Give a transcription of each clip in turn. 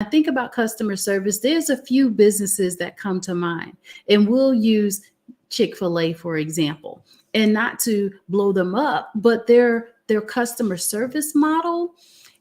I think about customer service, there's a few businesses that come to mind, and we'll use Chick-fil-A, for example, and not to blow them up, but their customer service model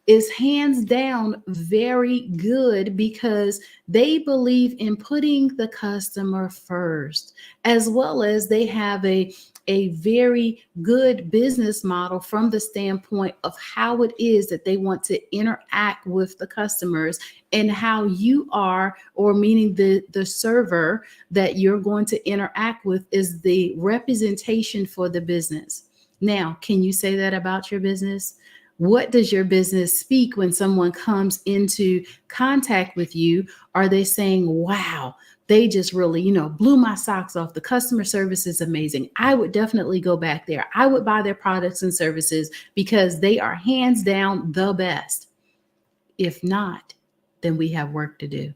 is hands down very good because they believe in putting the customer first, as well as they have a very good business model from the standpoint of how it is that they want to interact with the customers, and how you are, or meaning the server that you're going to interact with, is the representation for the business. Now, can you say that about your business? What does your business speak when someone comes into contact with you? Are they saying, wow, they just really, blew my socks off. The customer service is amazing. I would definitely go back there. I would buy their products and services because they are hands down the best. If not, then we have work to do.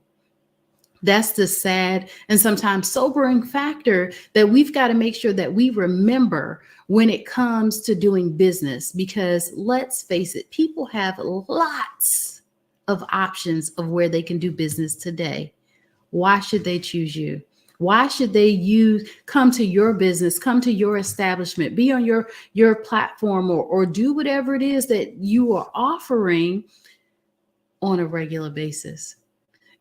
That's the sad and sometimes sobering factor that we've got to make sure that we remember when it comes to doing business, because let's face it, people have lots of options of where they can do business today. Why should they choose you? Why should they come to your business, come to your establishment, be on your platform, or do whatever it is that you are offering on a regular basis?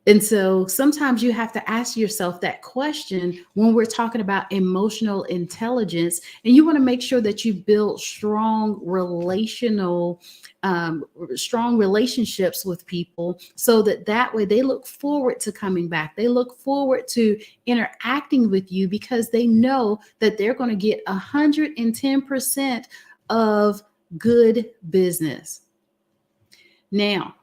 And so sometimes you have to ask yourself that question when we're talking about emotional intelligence, and you want to make sure that you build strong relationships with people, so that way they look forward to coming back. They look forward to interacting with you because they know that they're going to get 110% of good business. Now,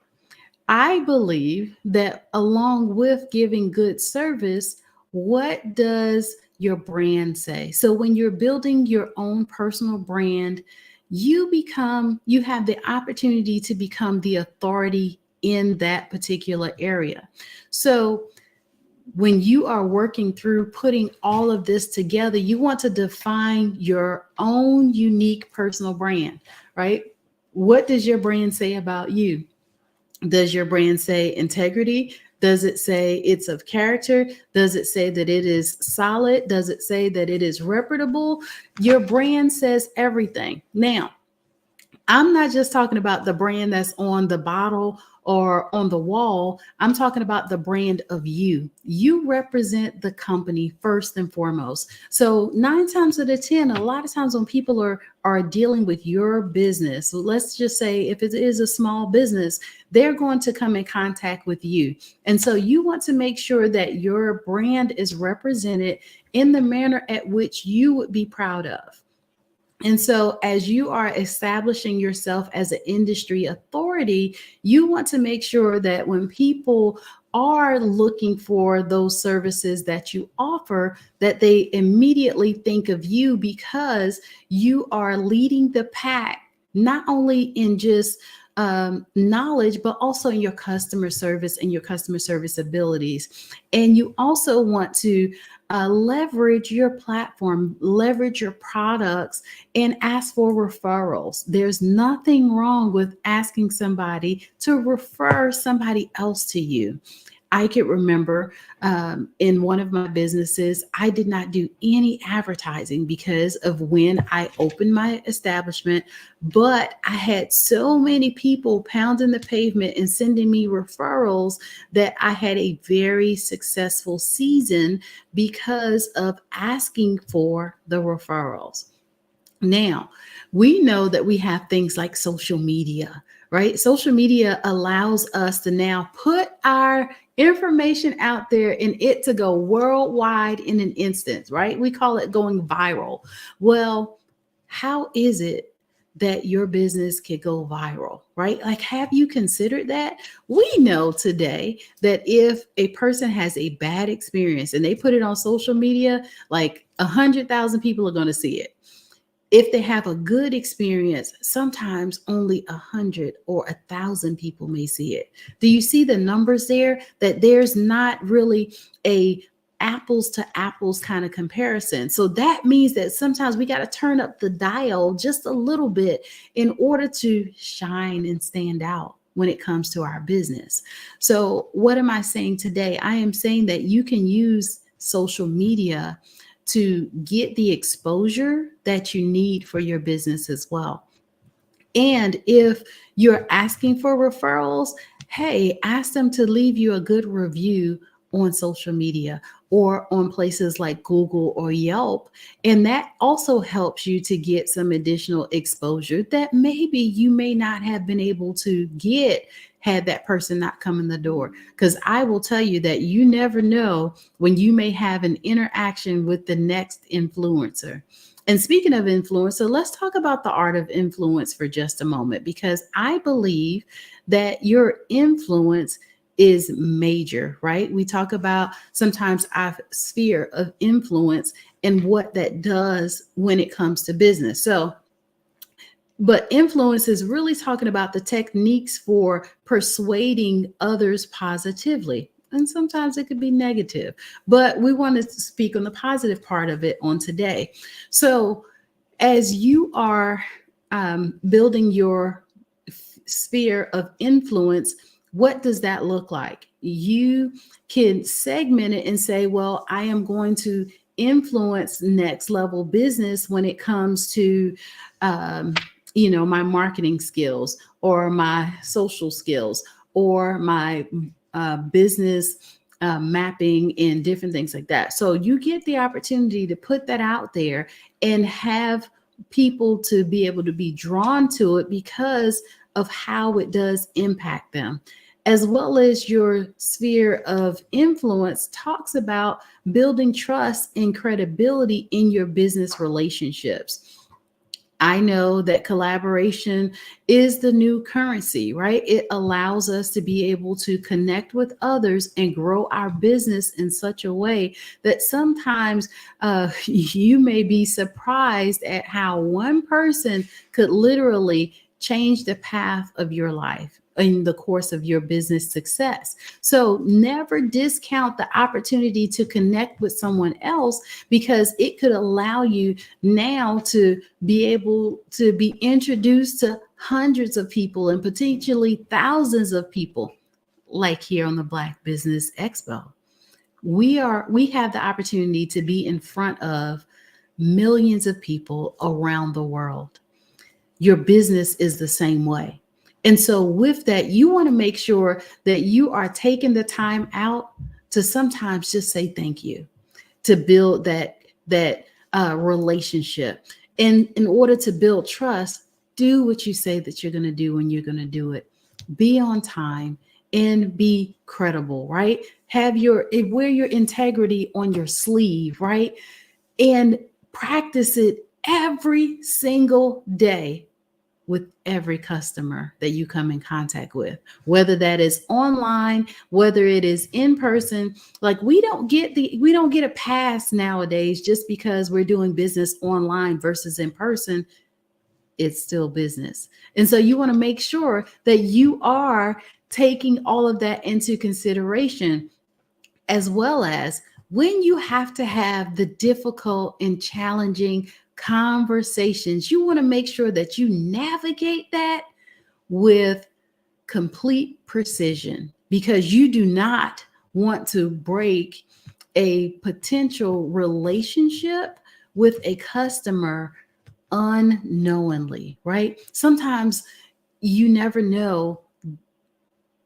I believe that along with giving good service, what does your brand say? So when you're building your own personal brand, you have the opportunity to become the authority in that particular area. So when you are working through putting all of this together, you want to define your own unique personal brand, right? What does your brand say about you? Does your brand say integrity? Does it say it's of character? Does it say that it is solid? Does it say that it is reputable? Your brand says everything. Now, I'm not just talking about the brand that's on the bottle or on the wall. I'm talking about the brand of you. You represent the company first and foremost. So 9 times out of 10, a lot of times when people are dealing with your business, so let's just say if it is a small business, they're going to come in contact with you. And so you want to make sure that your brand is represented in the manner at which you would be proud of. And so as you are establishing yourself as an industry authority, you want to make sure that when people are looking for those services that you offer, that they immediately think of you, because you are leading the pack, not only in just knowledge, but also in your customer service and your customer service abilities. And you also want to leverage your platform, leverage your products, and ask for referrals. There's nothing wrong with asking somebody to refer somebody else to you. I could remember in one of my businesses, I did not do any advertising because of when I opened my establishment, but I had so many people pounding the pavement and sending me referrals that I had a very successful season because of asking for the referrals. Now, we know that we have things like social media, right? Social media allows us to now put our information out there and it to go worldwide in an instant, right? We call it going viral. Well, how is it that your business can go viral, right? Like, have you considered that? We know today that if a person has a bad experience and they put it on social media, like 100,000 people are going to see it. If they have a good experience, sometimes only 100 or 1,000 people may see it. Do you see the numbers there? That there's not really a apples to apples kind of comparison. So that means that sometimes we got to turn up the dial just a little bit in order to shine and stand out. when it comes to our business. So what am I saying today? I am saying that you can use social media to get the exposure that you need for your business as well. And if you're asking for referrals, hey, ask them to leave you a good review on social media or on places like Google or Yelp. And that also helps you to get some additional exposure that maybe you may not have been able to get had that person not come in the door. Because I will tell you that you never know when you may have an interaction with the next influencer. And speaking of influencer, let's talk about the art of influence for just a moment, because I believe that your influence is major, right? We talk about sometimes our sphere of influence and what that does when it comes to business. So, but influence is really talking about the techniques for persuading others positively. And sometimes it could be negative, but we want to speak on the positive part of it on today. So as you are building your sphere of influence, what does that look like? You can segment it and say, well, I am going to influence next level business when it comes to my marketing skills or my social skills or my business mapping and different things like that. So you get the opportunity to put that out there and have people to be able to be drawn to it because of how it does impact them. As well as your sphere of influence talks about building trust and credibility in your business relationships. I know that collaboration is the new currency, right? It allows us to be able to connect with others and grow our business in such a way that sometimes you may be surprised at how one person could literally change the path of your life in the course of your business success. So never discount the opportunity to connect with someone else, because it could allow you now to be able to be introduced to hundreds of people and potentially thousands of people, like here on the Black Business Expo. We have the opportunity to be in front of millions of people around the world. Your business is the same way. And so with that, you want to make sure that you are taking the time out to sometimes just say thank you, to build that relationship. And in order to build trust, do what you say that you're going to do when you're going to do it. Be on time and be credible, right? Wear your integrity on your sleeve, right? And practice it every single day with every customer that you come in contact with, whether that is online, whether it is in person. Like we don't get a pass nowadays just because we're doing business online versus in person. It's still business. And so you want to make sure that you are taking all of that into consideration, as well as when you have to have the difficult and challenging conversations, you want to make sure that you navigate that with complete precision, because you do not want to break a potential relationship with a customer unknowingly, right? Sometimes you never know,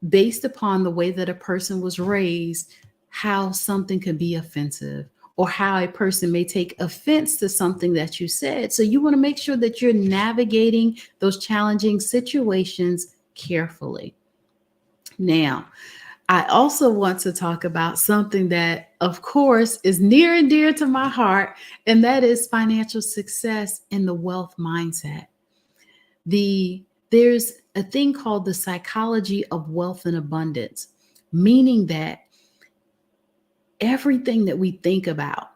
based upon the way that a person was raised, how something could be offensive or how a person may take offense to something that you said. So you want to make sure that you're navigating those challenging situations carefully. Now, I also want to talk about something that, of course, is near and dear to my heart, and that is financial success and the wealth mindset. There's a thing called the psychology of wealth and abundance, meaning that everything that we think about,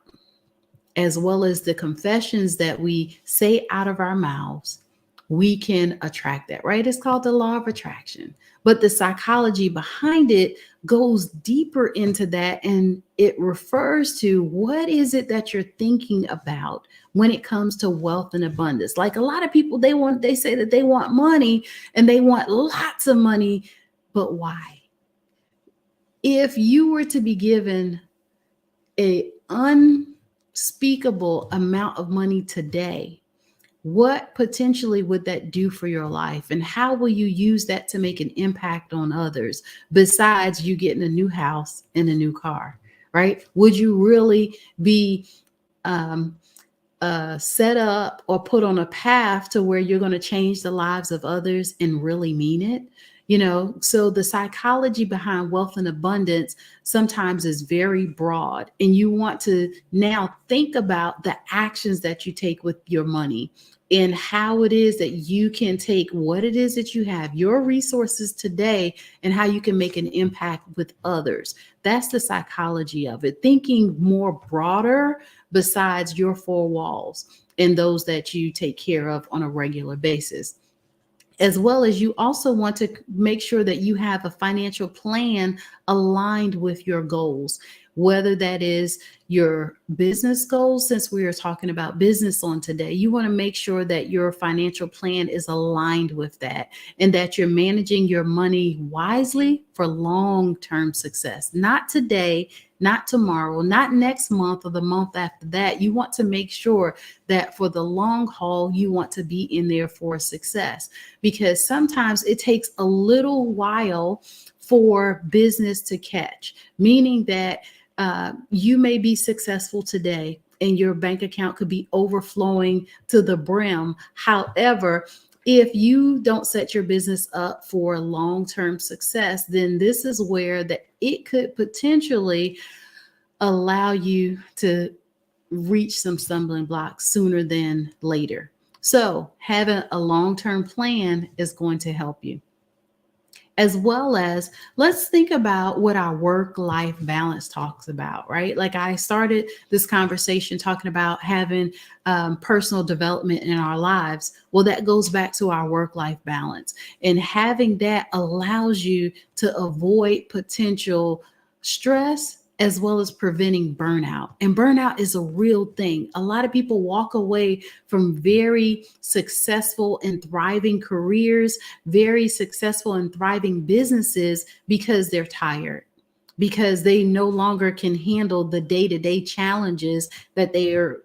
as well as the confessions that we say out of our mouths, we can attract that, right? It's called the law of attraction. But the psychology behind it goes deeper into that, and it refers to what is it that you're thinking about when it comes to wealth and abundance. Like a lot of people, they say that they want money and they want lots of money, but why? If you were to be given a unspeakable amount of money today, what potentially would that do for your life? And how will you use that to make an impact on others besides you getting a new house and a new car, right? Would you really be um, set up or put on a path to where you're going to change the lives of others and really mean it? So the psychology behind wealth and abundance sometimes is very broad, and you want to now think about the actions that you take with your money and how it is that you can take what it is that you have, your resources today, and how you can make an impact with others. That's the psychology of it, thinking more broader besides your four walls and those that you take care of on a regular basis. As well as you also want to make sure that you have a financial plan aligned with your goals, whether that is your business goals. Since we are talking about business on today, you want to make sure that your financial plan is aligned with that and that you're managing your money wisely for long-term success, not today, not tomorrow, not next month or the month after that. You want to make sure that for the long haul, you want to be in there for success, because sometimes it takes a little while for business to catch, meaning that you may be successful today and your bank account could be overflowing to the brim. However, if you don't set your business up for long-term success, then this is where it could potentially allow you to reach some stumbling blocks sooner than later. So having a long-term plan is going to help you. As well as, let's think about what our work-life balance talks about, right? Like I started this conversation talking about having personal development in our lives. Well, that goes back to our work-life balance, and having that allows you to avoid potential stress as well as preventing burnout. And burnout is a real thing. A lot of people walk away from very successful and thriving careers, very successful and thriving businesses, because they're tired, because they no longer can handle the day-to-day challenges that they are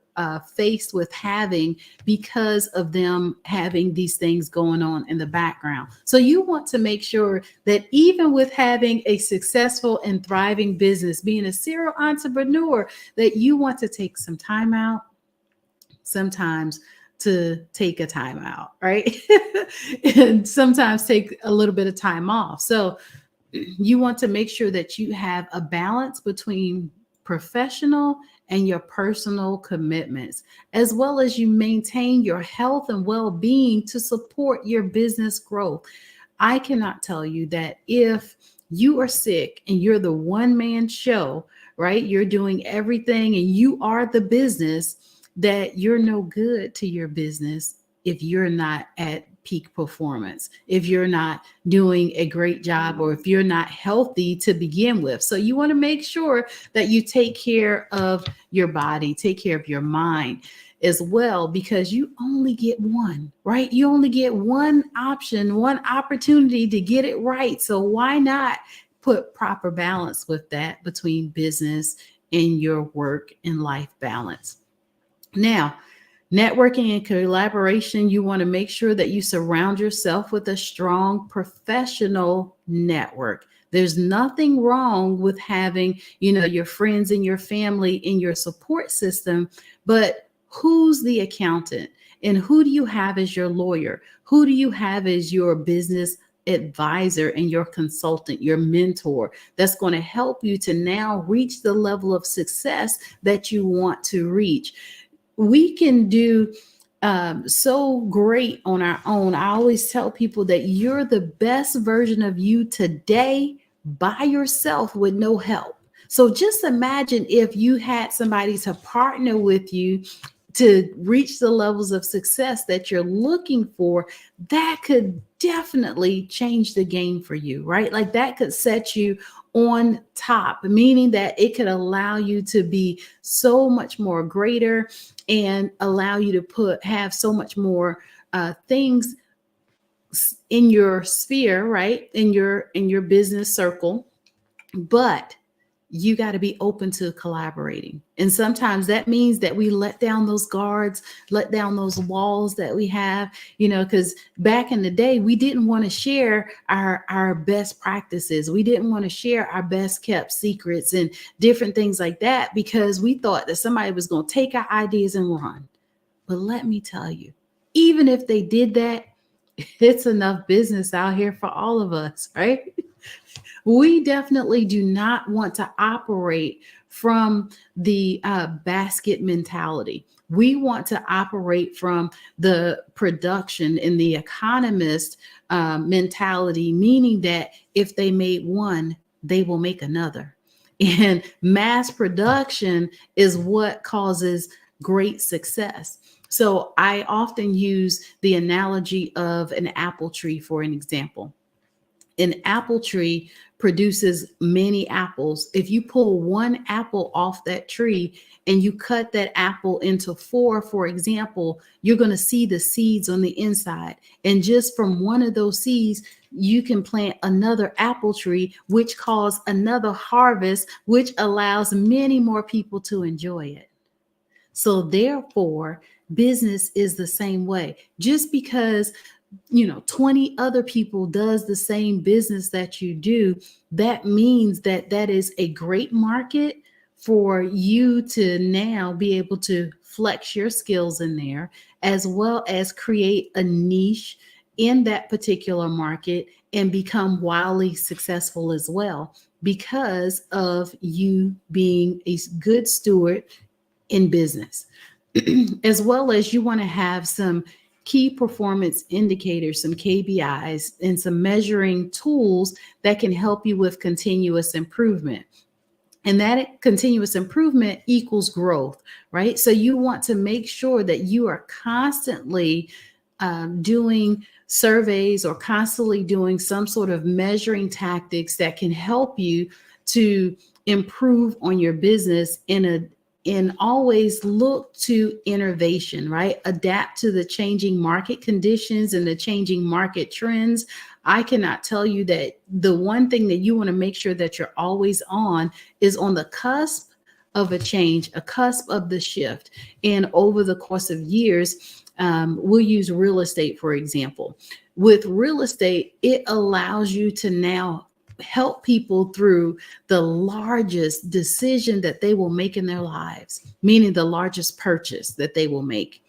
faced with having, because of them having these things going on in the background. So you want to make sure that even with having a successful and thriving business, being a serial entrepreneur, that you want to take some time out, sometimes to take a time out, right? And sometimes take a little bit of time off. So you want to make sure that you have a balance between professional and your personal commitments, as well as you maintain your health and well-being to support your business growth. I cannot tell you that if you are sick and you're the one-man show, right? You're doing everything and you are the business, that you're no good to your business if you're not at peak performance, if you're not doing a great job, or if you're not healthy to begin with. So you want to make sure that you take care of your body, take care of your mind as well, because you only get one, right? You only get one option, one opportunity to get it right. So why not put proper balance with that between business and your work and life balance? Now, networking and collaboration, you want to make sure that you surround yourself with a strong professional network. There's nothing wrong with having, your friends and your family in your support system, but who's the accountant? And who do you have as your lawyer? Who do you have as your business advisor and your consultant, your mentor, that's going to help you to now reach the level of success that you want to reach? We can do so great on our own. I always tell people that you're the best version of you today by yourself with no help. So just imagine if you had somebody to partner with you to reach the levels of success that you're looking for, that could definitely change the game for you, right? Like that could set you on top, meaning that it could allow you to be so much more greater and allow you to have so much more things in your sphere, right? In your business circle. But you got to be open to collaborating. And sometimes that means that we let down those guards, let down those walls that we have, because back in the day, we didn't want to share our best practices. We didn't want to share our best kept secrets and different things like that, because we thought that somebody was going to take our ideas and run. But let me tell you, even if they did that, it's enough business out here for all of us, right? We definitely do not want to operate from the basket mentality. We want to operate from the production and the economist mentality, meaning that if they made one, they will make another. And mass production is what causes great success. So I often use the analogy of an apple tree for an example. An apple tree produces many apples. If you pull one apple off that tree and you cut that apple into four, for example, you're going to see the seeds on the inside. And just from one of those seeds, you can plant another apple tree, which causes another harvest, which allows many more people to enjoy it. So therefore, business is the same way. Just because 20 other people does the same business that you do, that means that is a great market for you to now be able to flex your skills in there, as well as create a niche in that particular market and become wildly successful as well, because of you being a good steward in business. As well as you want to have some key performance indicators, some KPIs, and some measuring tools that can help you with continuous improvement. And that continuous improvement equals growth, right? So you want to make sure that you are constantly doing surveys or constantly doing some sort of measuring tactics that can help you to improve on your business and always look to innovation, right? Adapt to the changing market conditions and the changing market trends. I cannot tell you that the one thing that you want to make sure that you're always on is on the cusp of a change, a cusp of the shift. And over the course of years, we'll use real estate, for example. With real estate, it allows you to now help people through the largest decision that they will make in their lives, meaning the largest purchase that they will make.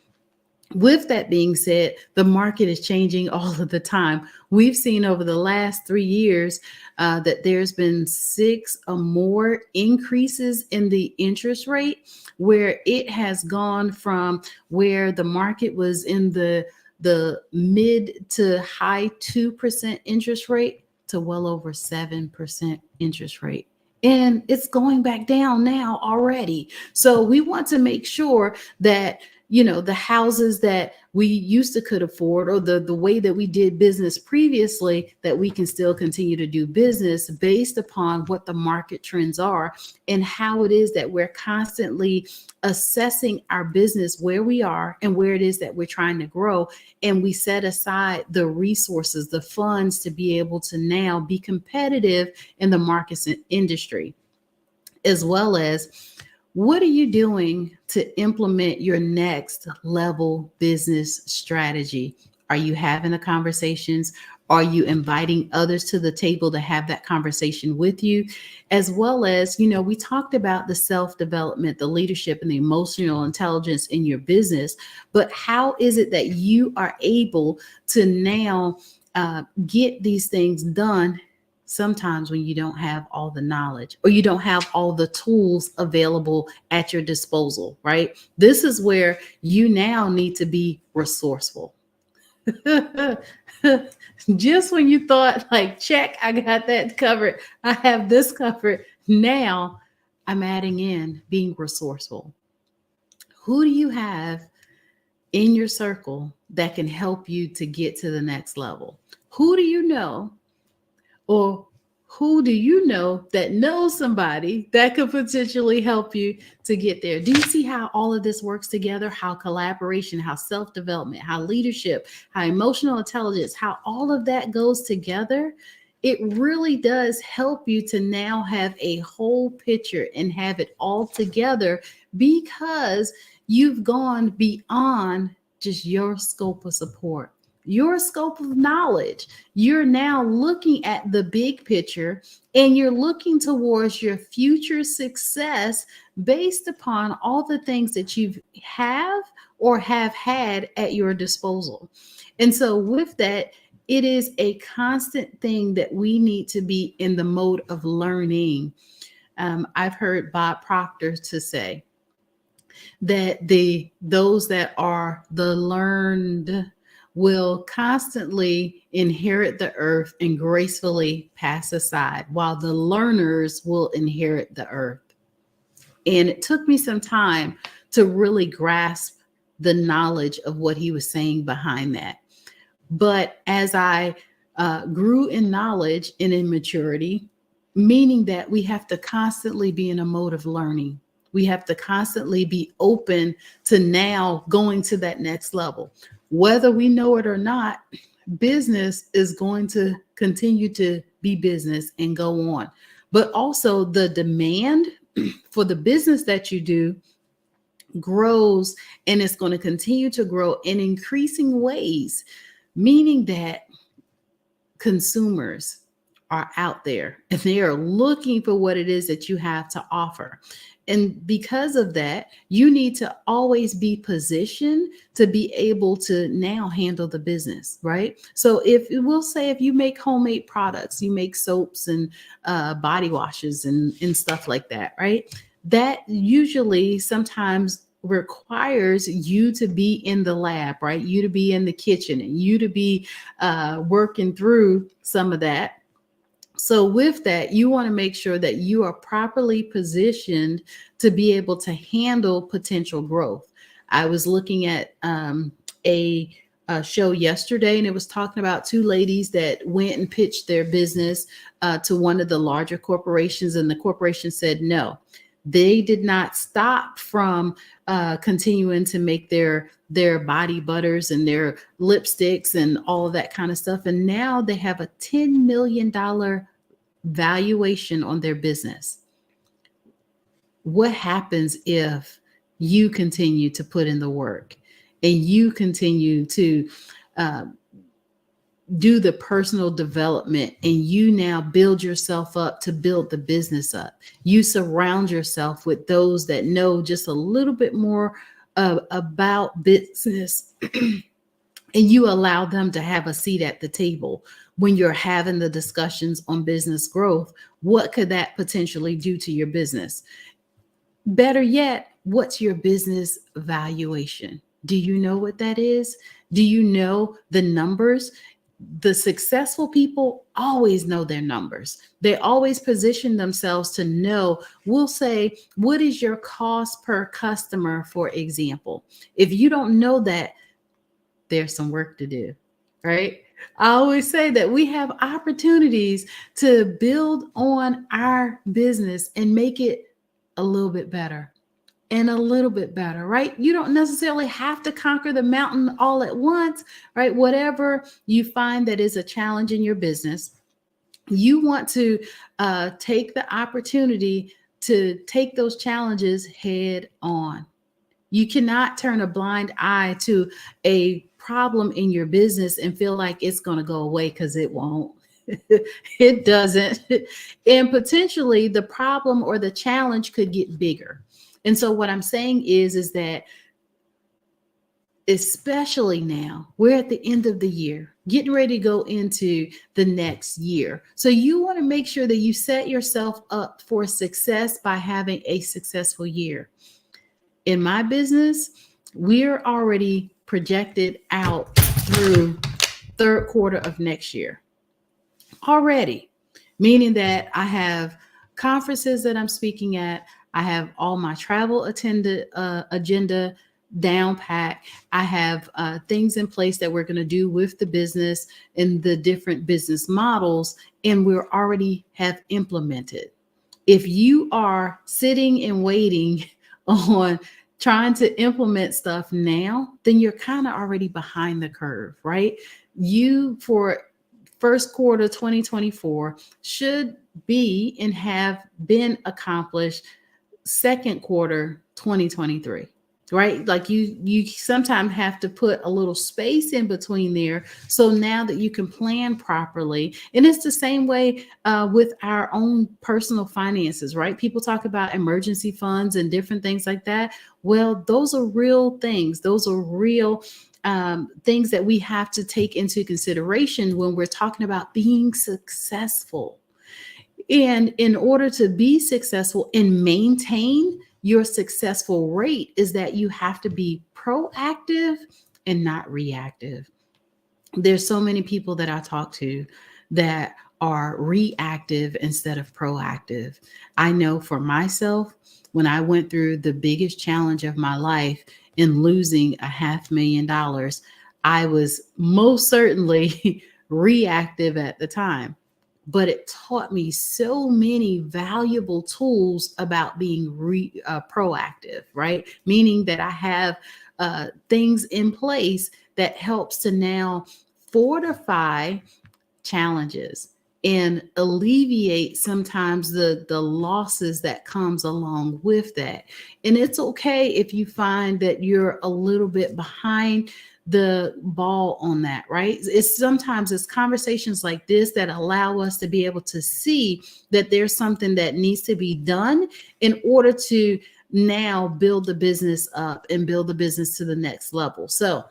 With that being said, the market is changing all of the time. We've seen over the last 3 years that there's been 6 or more increases in the interest rate, where it has gone from where the market was in the mid to high 2% interest rate to well over 7% interest rate. And it's going back down now already. So we want to make sure that, the houses that we used to could afford, or the way that we did business previously, that we can still continue to do business based upon what the market trends are and how it is that we're constantly assessing our business, where we are and where it is that we're trying to grow. And we set aside the resources, the funds to be able to now be competitive in the markets and industry, as well as what are you doing to implement your next level business strategy? Are you having the conversations? Are you inviting others to the table to have that conversation with you? As well as, we talked about the self-development, the leadership, and the emotional intelligence in your business, but how is it that you are able to now get these things done sometimes when you don't have all the knowledge or you don't have all the tools available at your disposal, right? This is where you now need to be resourceful. Just when you thought like, check, I got that covered, I have this covered, now I'm adding in being resourceful. Who do you have in your circle that can help you to get to the next level? Who do you know, or who do you know that knows somebody that could potentially help you to get there? Do you see how all of this works together? How collaboration, how self-development, how leadership, how emotional intelligence, how all of that goes together? It really does help you to now have a whole picture and have it all together, because you've gone beyond just your scope of support, your scope of knowledge. You're now looking at the big picture, and you're looking towards your future success based upon all the things that you have or have had at your disposal. And so with that, it is a constant thing that we need to be in the mode of learning. I've heard Bob Proctor to say that those that are the learned will constantly inherit the earth and gracefully pass aside, while the learners will inherit the earth. And it took me some time to really grasp the knowledge of what he was saying behind that. But as I grew in knowledge and in maturity, meaning that we have to constantly be in a mode of learning. We have to constantly be open to now going to that next level. Whether we know it or not, business is going to continue to be business and go on. But also the demand for the business that you do grows, and it's going to continue to grow in increasing ways, meaning that consumers are out there and they are looking for what it is that you have to offer. And because of that, you need to always be positioned to be able to now handle the business, right? So if we'll say, if you make homemade products, you make soaps and body washes and stuff like that, right? That usually sometimes requires you to be in the lab, right? You to be in the kitchen and you to be working through some of that. So with that, you want to make sure that you are properly positioned to be able to handle potential growth. I was looking at a show yesterday, and it was talking about two ladies that went and pitched their business to one of the larger corporations, and the corporation said no. They did not stop from continuing to make their body butters and their lipsticks and all of that kind of stuff. And now they have a $10 million valuation on their business. What happens if you continue to put in the work and you continue to do the personal development, and you now build yourself up to build the business up? You surround yourself with those that know just a little bit more about business and you allow them to have a seat at the table when you're having the discussions on business growth. What could that potentially do to your business? Better yet, what's your business valuation? Do you know what that is? Do you know the numbers? The successful people always know their numbers. They always position themselves to know. We'll say, what is your cost per customer, for example? If you don't know that, there's some work to do, right? I always say that we have opportunities to build on our business and make it a little bit better and a little bit better, right? You don't necessarily have to conquer the mountain all at once, right? Whatever you find that is a challenge in your business, you want to take the opportunity to take those challenges head on. You cannot turn a blind eye to a problem in your business and feel like it's going to go away, because it won't. It doesn't. And potentially the problem or the challenge could get bigger. And so what I'm saying is that especially now, we're at the end of the year, getting ready to go into the next year. So you want to make sure that you set yourself up for success by having a successful year. In my business, we're already projected out through third quarter of next year already, meaning that I have conferences that I'm speaking at. I have all my travel agenda down pat. I have things in place that we're going to do with the business and the different business models, and we're already have implemented. If you are sitting and waiting on trying to implement stuff now, then you're kind of already behind the curve, right? You for first quarter 2024 should be and have been accomplished second quarter 2023, right? Like you sometimes have to put a little space in between there, so now that you can plan properly. And it's the same way with our own personal finances, right? People talk about emergency funds and different things like that. Well, those are real things. Those are real things that we have to take into consideration when we're talking about being successful. And in order to be successful and maintain your successful rate, is that you have to be proactive and not reactive. There's so many people that I talk to that are reactive instead of proactive. I know for myself, when I went through the biggest challenge of my life in losing $500,000, I was most certainly reactive at the time, but it taught me so many valuable tools about being proactive, right? Meaning that I have things in place that helps to now fortify challenges and alleviate sometimes the losses that comes along with that. And it's okay if you find that you're a little bit behind the ball on that, right? It's sometimes it's conversations like this that allow us to be able to see that there's something that needs to be done in order to now build the business up and build the business to the next level. So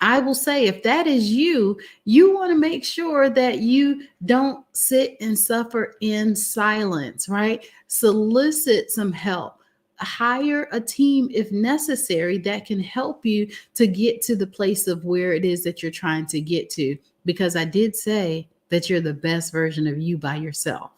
I will say, if that is you, you want to make sure that you don't sit and suffer in silence, right? Solicit some help. Hire a team if necessary that can help you to get to the place of where it is that you're trying to get to. Because I did say that you're the best version of you by yourself.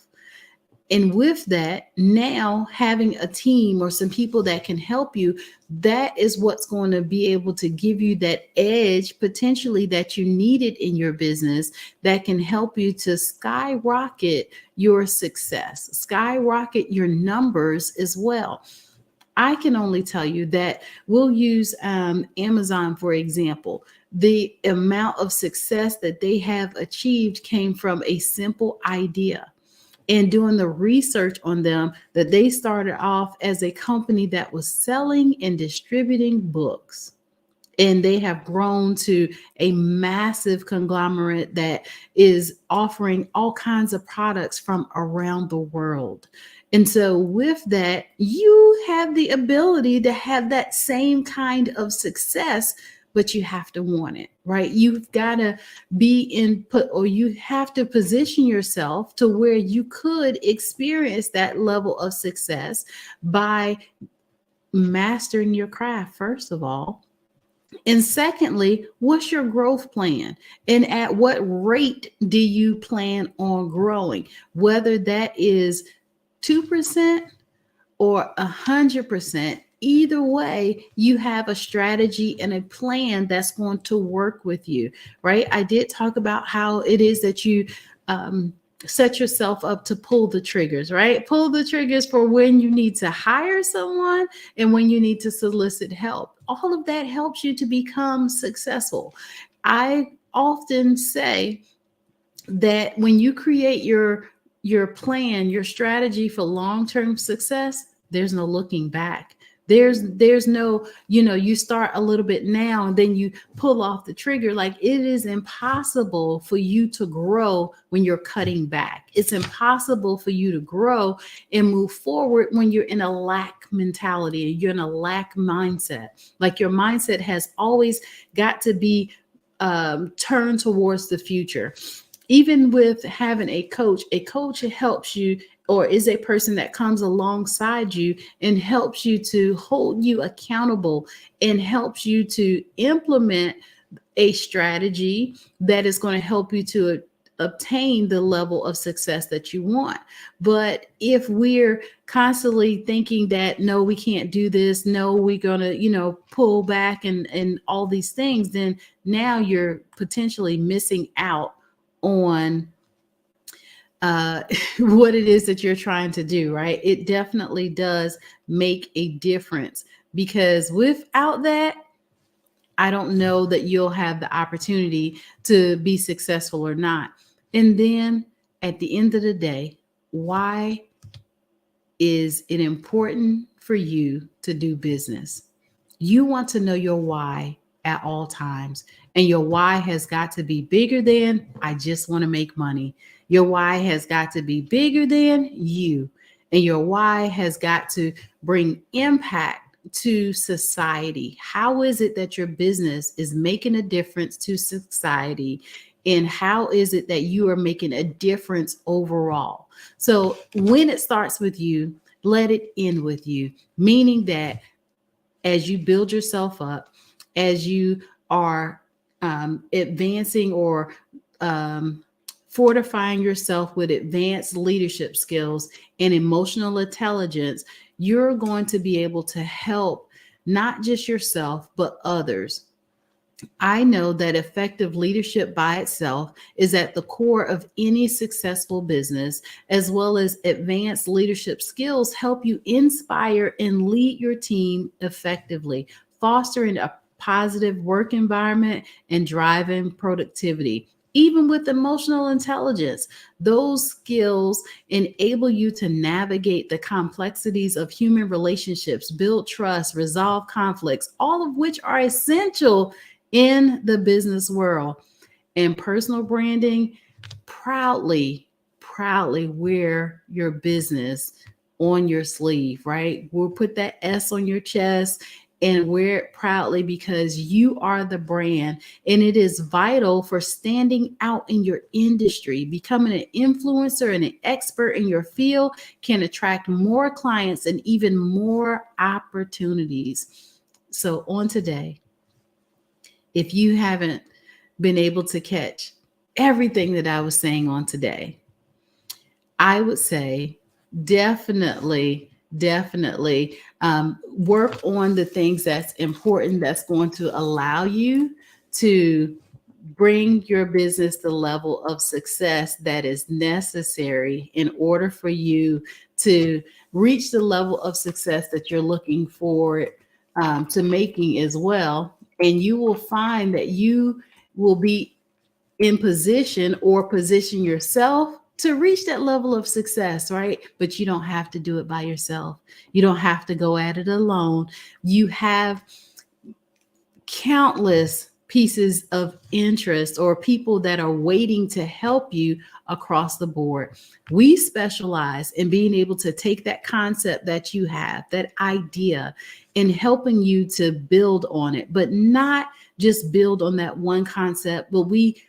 And with that, now having a team or some people that can help you, that is what's going to be able to give you that edge potentially that you needed in your business, that can help you to skyrocket your success, skyrocket your numbers as well. I can only tell you that we'll use Amazon, for example. The amount of success that they have achieved came from a simple idea. And doing the research on them, that they started off as a company that was selling and distributing books. And they have grown to a massive conglomerate that is offering all kinds of products from around the world. And so with that, you have the ability to have that same kind of success, but you have to want it, right? You've got to be input, or you have to position yourself to where you could experience that level of success by mastering your craft, first of all. And secondly, what's your growth plan? And at what rate do you plan on growing? Whether that is 2% or 100%, either way, you have a strategy and a plan that's going to work with you, right? I did talk about how it is that you set yourself up to pull the triggers, right? Pull the triggers for when you need to hire someone and when you need to solicit help. All of that helps you to become successful. I often say that when you create your plan, your strategy for long-term success, there's no looking back. There's no, you start a little bit now and then you pull off the trigger. Like, it is impossible for you to grow when you're cutting back. It's impossible for you to grow and move forward when you're in a lack mentality, you're in a lack mindset. Like, your mindset has always got to be turned towards the future. Even with having a coach helps you, or is a person that comes alongside you and helps you to hold you accountable and helps you to implement a strategy that is going to help you to obtain the level of success that you want. But if we're constantly thinking that, no, we can't do this, no, we're going to, pull back and all these things, then now you're potentially missing out on what it is that you're trying to do, right? It definitely does make a difference, because without that, I don't know that you'll have the opportunity to be successful or not. And then at the end of the day, why is it important for you to do business? You want to know your why at all times. And your why has got to be bigger than, I just want to make money. Your why has got to be bigger than you. And your why has got to bring impact to society. How is it that your business is making a difference to society? And how is it that you are making a difference overall? So when it starts with you, let it end with you, meaning that as you build yourself up, as you are advancing or fortifying yourself with advanced leadership skills and emotional intelligence, you're going to be able to help not just yourself, but others. I know that effective leadership by itself is at the core of any successful business, as well as advanced leadership skills help you inspire and lead your team effectively, fostering a positive work environment and driving productivity. Even with emotional intelligence, those skills enable you to navigate the complexities of human relationships, build trust, resolve conflicts, all of which are essential in the business world. And personal branding, proudly wear your business on your sleeve, right? We'll put that S on your chest and wear it proudly, because you are the brand, and it is vital for standing out in your industry. Becoming an influencer and an expert in your field can attract more clients and even more opportunities. So on today, if you haven't been able to catch everything that I was saying on today, I would say definitely work on the things that's important, that's going to allow you to bring your business the level of success that is necessary in order for you to reach the level of success that you're looking for to making as well. And you will find that you will be in position or position yourself to reach that level of success, right? But you don't have to do it by yourself. You don't have to go at it alone. You have countless pieces of interest or people that are waiting to help you across the board. We specialize in being able to take that concept that you have, that idea, and helping you to build on it, but not just build on that one concept, but we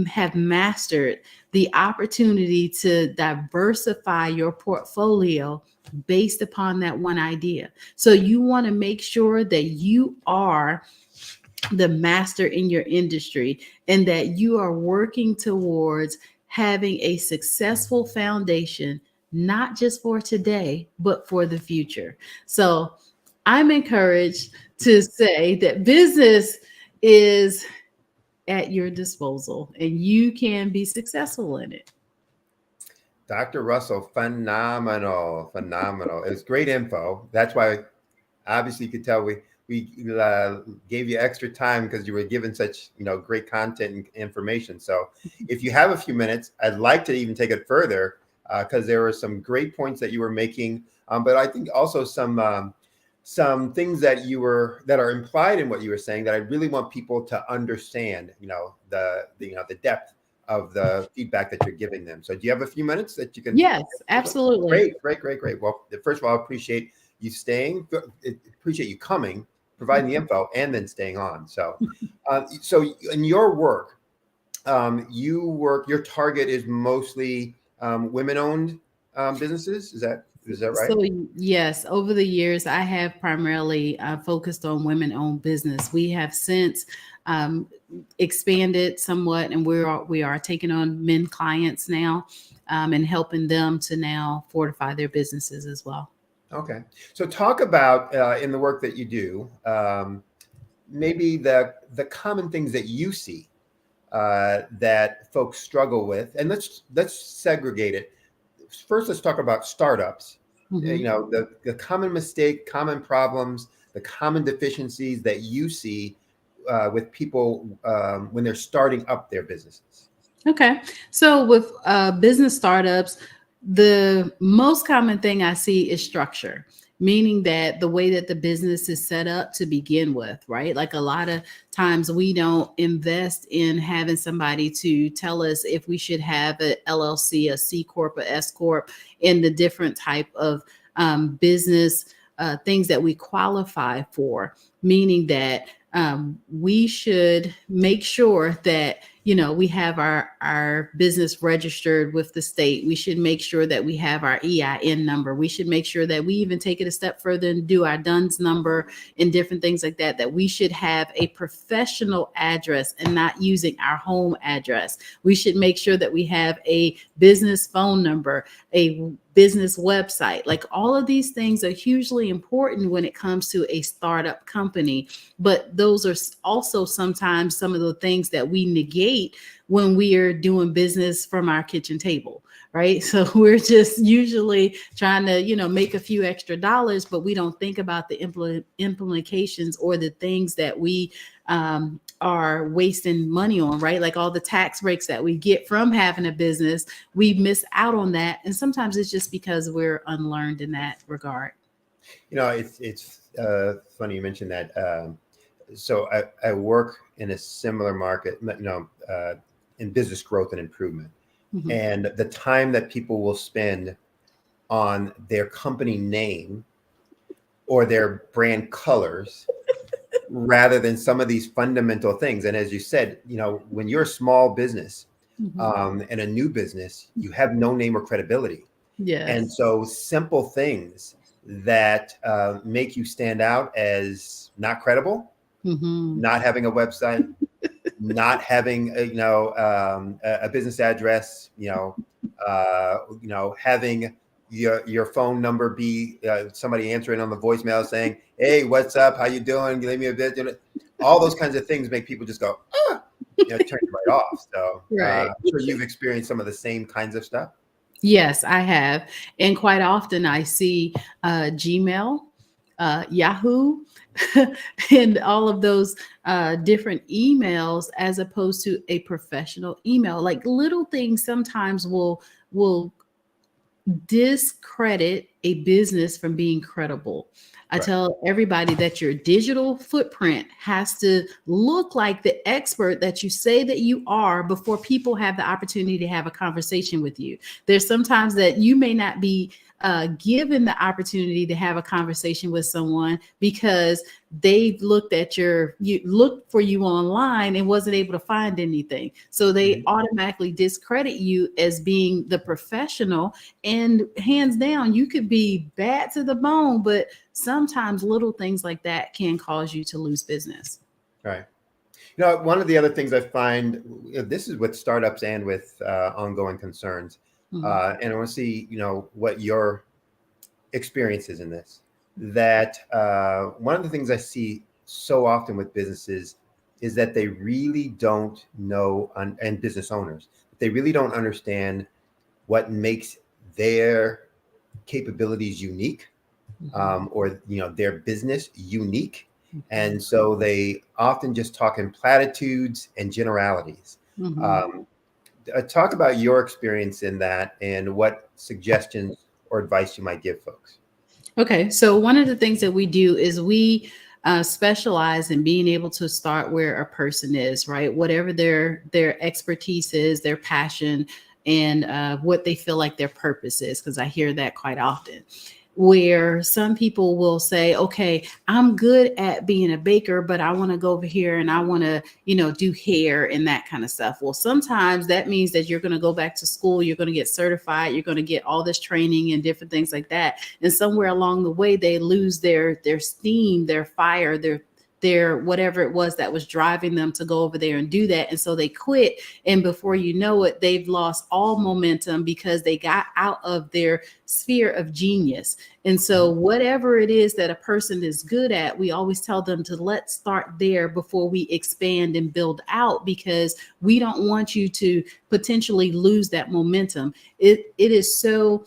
have mastered the opportunity to diversify your portfolio based upon that one idea. So you want to make sure that you are the master in your industry and that you are working towards having a successful foundation, not just for today, but for the future. So I'm encouraged to say that business is at your disposal and you can be successful in it. Dr. Russell, phenomenal. It's great info. That's why obviously you could tell we gave you extra time because you were given such great content and information. So if you have a few minutes, I'd like to even take it further because there were some great points that you were making, but I think also some things that are implied in what you were saying that I really want people to understand. The depth of the feedback that you're giving them. So do you have a few minutes that you can? Yes, absolutely. Great. Well, first of all, I appreciate you staying. Appreciate you coming, providing the info, and then staying on. So, so in your work, your target is mostly women-owned businesses. Is that right? So yes, over the years, I have primarily focused on women-owned business. We have since um, expanded somewhat, and we are taking on men clients now, and helping them to now fortify their businesses as well. Okay. So talk about in the work that you do, maybe the common things that you see that folks struggle with, and let's segregate it. First, let's talk about startups. Mhm. The common mistake, common problems, the common deficiencies that you see with people when they're starting up their businesses. Okay. So with business startups, the most common thing I see is structure, meaning that the way that the business is set up to begin with, right? Like a lot of times we don't invest in having somebody to tell us if we should have a LLC, a C Corp, a S Corp, and the different type of business things that we qualify for, meaning that we should make sure that we have our business registered with the state. We should make sure that we have our EIN number. We should make sure that we even take it a step further and do our DUNS number and different things like that, that we should have a professional address and not using our home address. We should make sure that we have a business phone number, a business website. Like all of these things are hugely important when it comes to a startup company, but those are also sometimes some of the things that we negate when we are doing business from our kitchen table, right? So we're just usually trying to, make a few extra dollars, but we don't think about the implications or the things that we are wasting money on, right? Like all the tax breaks that we get from having a business, we miss out on that. And sometimes it's just because we're unlearned in that regard. It's funny you mentioned that. So I work in a similar market, in business growth and improvement. Mhm. And the time that people will spend on their company name or their brand colors rather than some of these fundamental things. And as you said, when you're a small business Mhm. and a new business, you have no name or credibility. And Yes. so simple things that make you stand out as not credible, Mhm. not having a website, not having a business address, having your phone number be somebody answering on the voicemail saying, "Hey, what's up? How you doing? Leave me a bit." All those kinds of things make people just go, ah, turn you right off. So Right. I'm sure you've experienced some of the same kinds of stuff. Yes, I have. And quite often I see Gmail, Yahoo, and all of those different emails as opposed to a professional email. Like little things sometimes will discredit a business from being credible. I Right. tell everybody that your digital footprint has to look like the expert that you say that you are before people have the opportunity to have a conversation with you. There's sometimes that you may not be given the opportunity to have a conversation with someone because they've you looked for you online and wasn't able to find anything. So they Mhm. automatically discredit you as being the professional, and hands down, you could be bad to the bone, but sometimes little things like that can cause you to lose business. Right. One of the other things I find, this is with startups and with ongoing concerns, Mhm. and I want to see, what your experience is in this. That one of the things I see so often with businesses is that they really don't know, and business owners, they really don't understand what makes their capabilities unique, Mhm. or their business unique, Mhm. and so they often just talk in platitudes and generalities. Mhm. um, Talk about your experience in that and what suggestions or advice you might give folks. Okay, so one of the things that we do is we specialize in being able to start where a person is, right? Whatever their expertise is, their passion, and what they feel like their purpose is, because I hear that quite often. where some people will say, okay, I'm good at being a baker, but I want to go over here and I want to, do hair and that kind of stuff. Well, sometimes that means that you're going to go back to school, you're going to get certified, you're going to get all this training and different things like that. And somewhere along the way, they lose their steam, their fire, their whatever it was that was driving them to go over there and do that. And so they quit. And before you know it, they've lost all momentum because they got out of their sphere of genius. And so whatever it is that a person is good at, we always tell them to let's start there before we expand and build out, because we don't want you to potentially lose that momentum. It is so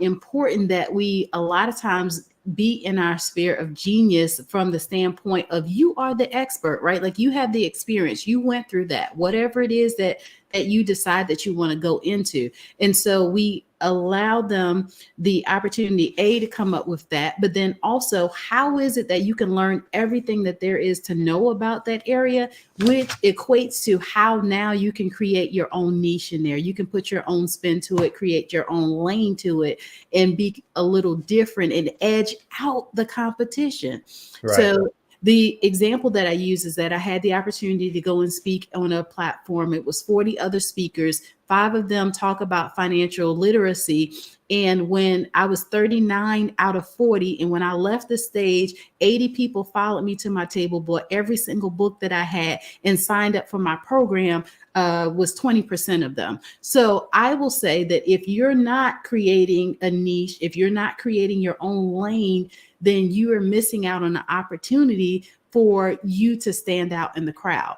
important that we a lot of times be in our sphere of genius from the standpoint of you are the expert, right? Like you have the experience, you went through that, whatever it is that you decide that you want to go into. And so we allow them the opportunity, to come up with that, but then also how is it that you can learn everything that there is to know about that area, which equates to how now you can create your own niche in there. You can put your own spin to it, create your own lane to it, and be a little different and edge out the competition. Right. So the example that I use is that I had the opportunity to go and speak on a platform. It was 40 other speakers. 5 of them talk about financial literacy. And when I was 39 out of 40, and when I left the stage, 80 people followed me to my table, bought every single book that I had, and signed up for my program, was 20% of them. So I will say that if you're not creating a niche, if you're not creating your own lane, then you are missing out on the opportunity for you to stand out in the crowd.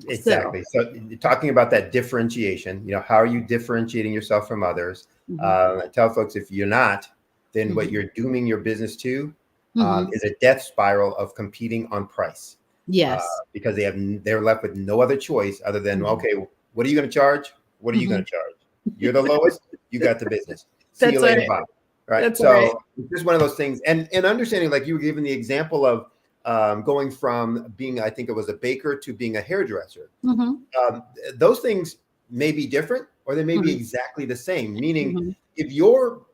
Exactly. So you're talking about that differentiation, how are you differentiating yourself from others? I tell folks, if you're not, then what you're dooming your business to is a death spiral of competing on price. Yes. Because they're left with no other choice other than, okay, what are you going to charge? What are you going to charge? You're the lowest, you got the business. See you later, bye. Right. That's so right. It's just one of those things. And understanding, like you were giving the example of going from being, I think it was a baker, to being a hairdresser. Those things may be different, or they may be exactly the same. Meaning, if your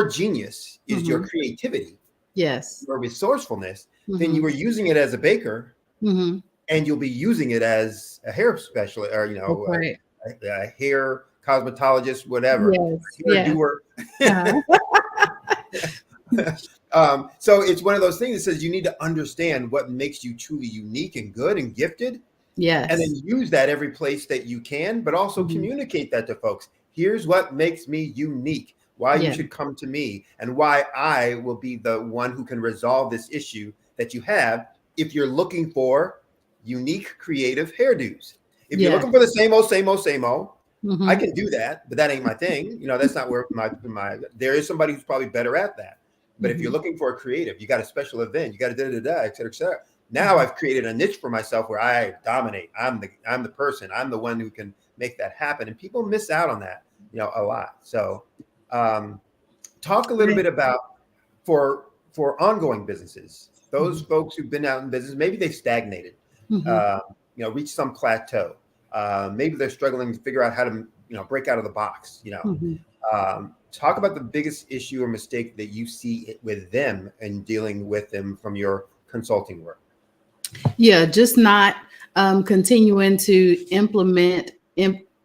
genius is your creativity, yes, your resourcefulness, then you were using it as a baker, and you'll be using it as a hair specialist, or a hair cosmetologist, whatever. Yes. Doer. So it's one of those things that says you need to understand what makes you truly unique and good and gifted. Yes. And then use that every place that you can, but also communicate that to folks. Here's what makes me unique, why you should come to me, and why I will be the one who can resolve this issue that you have if you're looking for unique, creative hairdos. If you're looking for the same old, I can do that, but that ain't my thing. That's not where there is somebody who's probably better at that. But if you're looking for a creative, you got a special event, you got a et cetera, et cetera. Now I've created a niche for myself where I dominate. I'm the person. I'm the one who can make that happen. And people miss out on that, a lot. So talk a little bit about for ongoing businesses, those folks who've been out in business, maybe they've stagnated, reached some plateau. Maybe they're struggling to figure out how to, break out of the box, talk about the biggest issue or mistake that you see with them and dealing with them from your consulting work. Yeah, just not continuing to implement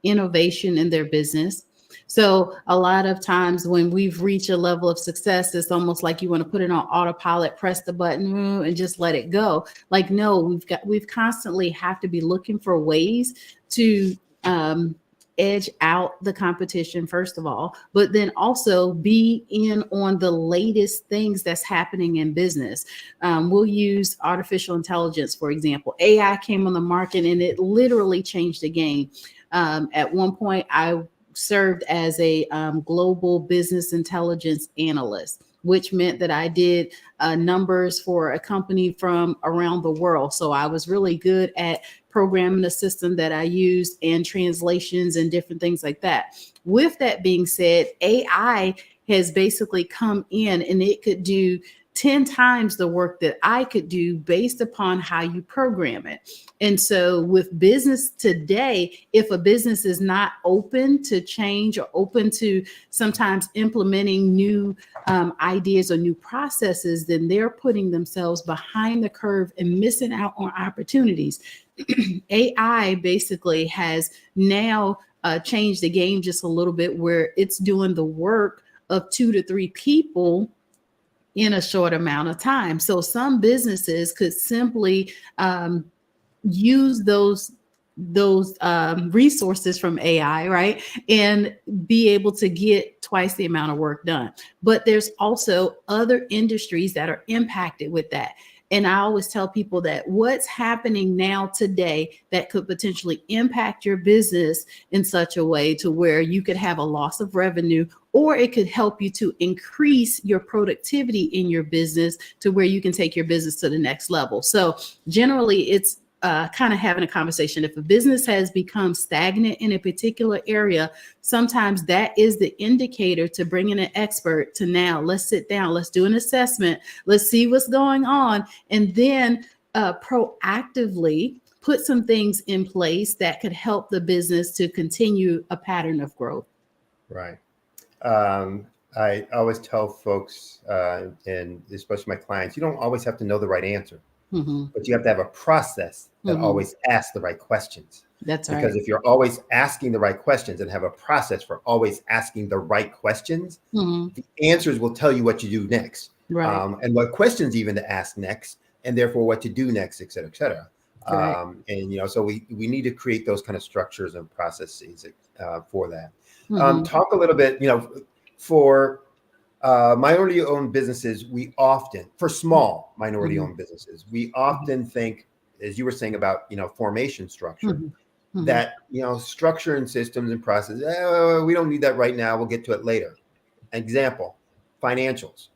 innovation in their business. So a lot of times when we've reached a level of success, it's almost like you want to put it on autopilot, press the button and just let it go. Like, no, we've constantly have to be looking for ways to edge out the competition, first of all, but then also be in on the latest things that's happening in business. We'll use artificial intelligence, for example. AI came on the market and it literally changed the game. At one point, I served as a global business intelligence analyst, which meant that I did numbers for a company from around the world. So I was really good at programming a system that I used and translations and different things like that. With that being said, AI has basically come in and it could do 10 times the work that I could do based upon how you program it. And so with business today, if a business is not open to change or open to sometimes implementing new ideas or new processes, then they're putting themselves behind the curve and missing out on opportunities. AI basically has now changed the game just a little bit, where it's doing the work of 2 to 3 people in a short amount of time. So some businesses could simply use those resources from AI, right? And be able to get twice the amount of work done. But there's also other industries that are impacted with that. And I always tell people that what's happening now today that could potentially impact your business in such a way to where you could have a loss of revenue, or it could help you to increase your productivity in your business to where you can take your business to the next level. So generally, it's kind of having a conversation. If a business has become stagnant in a particular area, sometimes that is the indicator to bring in an expert to now, let's sit down, let's do an assessment, let's see what's going on, and then proactively put some things in place that could help the business to continue a pattern of growth. Right. I always tell folks, and especially my clients, you don't always have to know the right answer. Mm-hmm. But you have to have a process that always asks the right questions. That's right. Because if you're always asking the right questions and have a process for always asking the right questions, the answers will tell you what you do next. Right. And what questions even to ask next, and therefore what to do next, et cetera, et cetera. Right. And, so we need to create those kind of structures and processes for that. Talk a little bit, for minority-owned businesses, we often, for small minority-owned businesses, we often think, as you were saying about, formation structure, that, structure and systems and processes, we don't need that right now. We'll get to it later. Example, financials,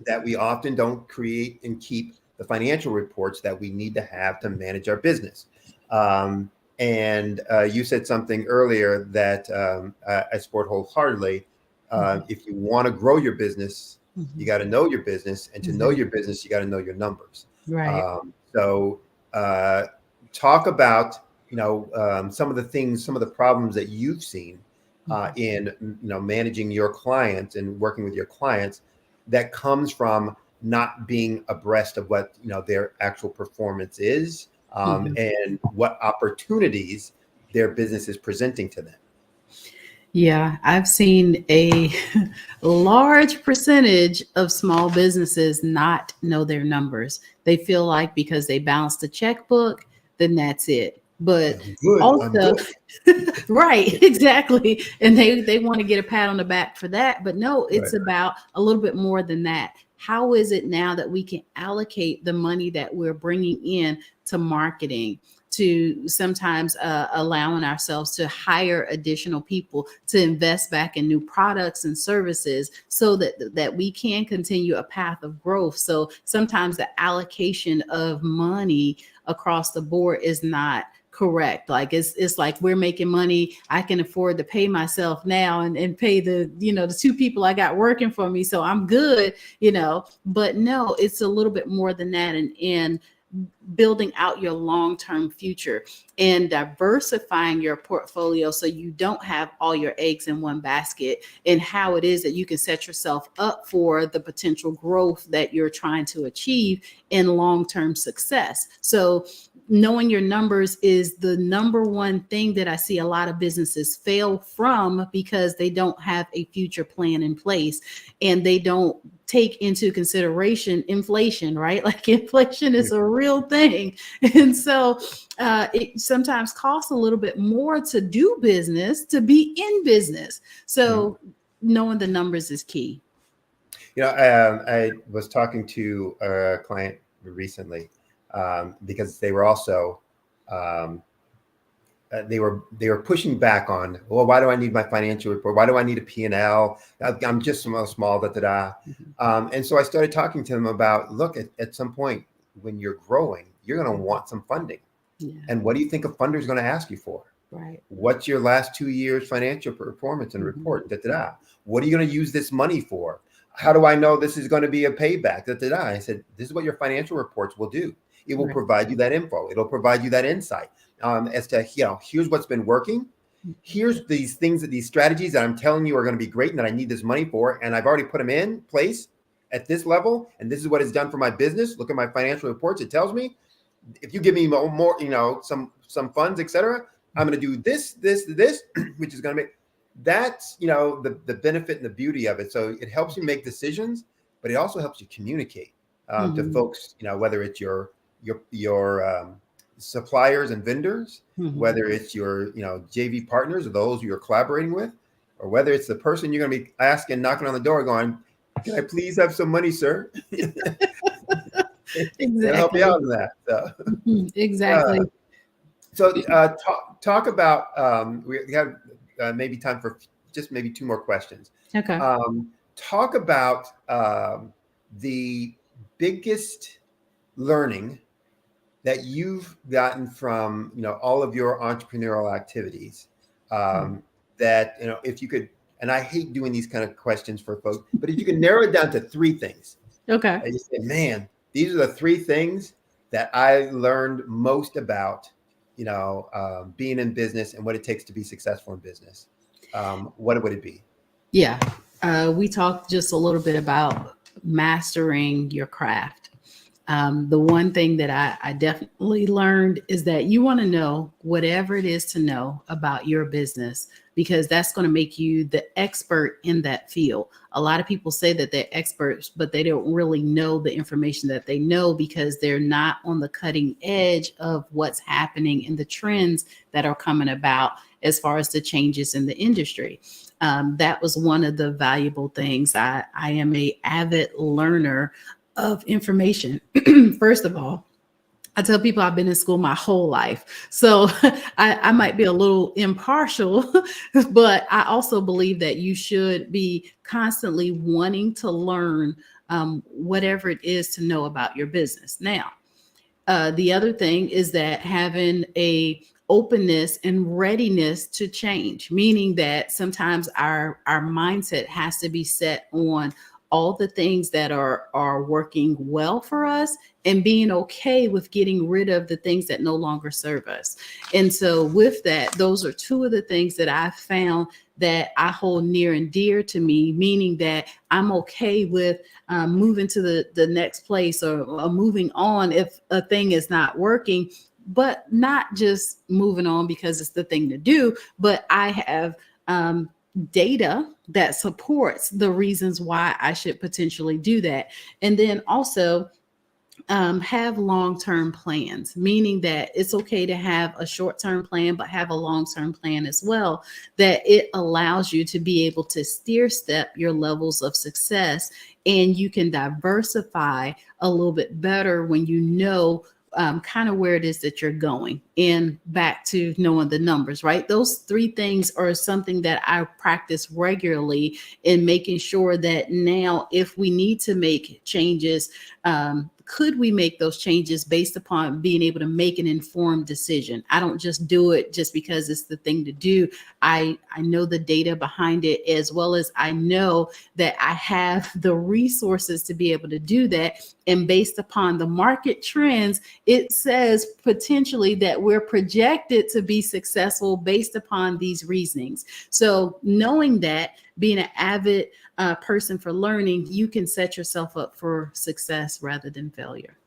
that we often don't create and keep the financial reports that we need to have to manage our business. And you said something earlier that I support wholeheartedly. If you want to grow your business, you got to know your business, and to know your business, you got to know your numbers. Right. So talk about, some of the things, some of the problems that you've seen in, managing your clients and working with your clients that comes from not being abreast of what, their actual performance is and what opportunities their business is presenting to them. Yeah, I've seen a large percentage of small businesses not know their numbers. They feel like because they balanced the checkbook, then that's it. But I'm good. right, exactly. And they want to get a pat on the back for that. But no, it's about a little bit more than that. How is it now that we can allocate the money that we're bringing in to marketing, to sometimes allowing ourselves to hire additional people to invest back in new products and services so that we can continue a path of growth. So sometimes the allocation of money across the board is not correct. Like it's like we're making money. I can afford to pay myself now and pay the 2 people I got working for me. So I'm good, but no, it's a little bit more than that. And building out your long-term future and diversifying your portfolio so you don't have all your eggs in one basket, and how it is that you can set yourself up for the potential growth that you're trying to achieve in long-term success. So knowing your numbers is the number one thing that I see a lot of businesses fail from, because they don't have a future plan in place and they don't take into consideration inflation, right? Like inflation is a real thing. And so it sometimes costs a little bit more to do business, to be in business. So knowing the numbers is key. I was talking to a client recently because they were also they were pushing back on, well, why do I need my financial report? Why do I need a P&L? I'm just small, and so I started talking to them about, look, at some point when you're growing, you're going to want some funding. Yeah. And what do you think a funder is going to ask you for? Right. What's your last 2 years financial performance and report? What are you going to use this money for? how do I know this is going to be a payback? I said, this is what your financial reports will do. It will Right. provide you that info. It'll provide you that insight as to, here's what's been working. Here's these things, these strategies that I'm telling you are going to be great and that I need this money for. And I've already put them in place at this level. And this is what it's done for my business. Look at my financial reports. It tells me if you give me more, some funds, etc., I'm going to do this, which is going to make that's, the benefit and the beauty of it. So it helps you make decisions, but it also helps you communicate to folks, whether it's your suppliers and vendors, whether it's your, JV partners or those you're collaborating with, or whether it's the person you're going to be asking, knocking on the door going, can I please have some money, sir? Exactly. I'll help you out in that. So, exactly. Talk about, we have maybe time for just maybe 2 more questions. Okay. Talk about the biggest learning that you've gotten from, all of your entrepreneurial activities, that, if you could, and I hate doing these kind of questions for folks, but if you can narrow it down to 3 things. Okay. I just say, man, these are the 3 things that I learned most about, being in business and what it takes to be successful in business. What would it be? Yeah. We talked just a little bit about mastering your craft. The one thing that I definitely learned is that you want to know whatever it is to know about your business, because that's going to make you the expert in that field. A lot of people say that they're experts, but they don't really know the information that they know because they're not on the cutting edge of what's happening in the trends that are coming about as far as the changes in the industry. That was one of the valuable things. I am an avid learner of information. First of all, I tell people I've been in school my whole life. So I might be a little impartial, but I also believe that you should be constantly wanting to learn whatever it is to know about your business. Now, the other thing is that having a openness and readiness to change, meaning that sometimes our mindset has to be set on all the things that are working well for us and being okay with getting rid of the things that no longer serve us. And so with that, those are 2 of the things that I found that I hold near and dear to me, meaning that I'm okay with moving to the next place or moving on if a thing is not working, but not just moving on because it's the thing to do, but I have data that supports the reasons why I should potentially do that. And then also have long-term plans, meaning that it's okay to have a short-term plan, but have a long-term plan as well, that it allows you to be able to steer step your levels of success, and you can diversify a little bit better when you know kind of where it is that you're going, and back to knowing the numbers, right? Those 3 things are something that I practice regularly in making sure that now if we need to make changes, could we make those changes based upon being able to make an informed decision? I don't just do it just because it's the thing to do. I know the data behind it, as well as I know that I have the resources to be able to do that. And based upon the market trends, it says potentially that we're projected to be successful based upon these reasonings. So knowing that, being an avid person for learning, you can set yourself up for success rather than failure.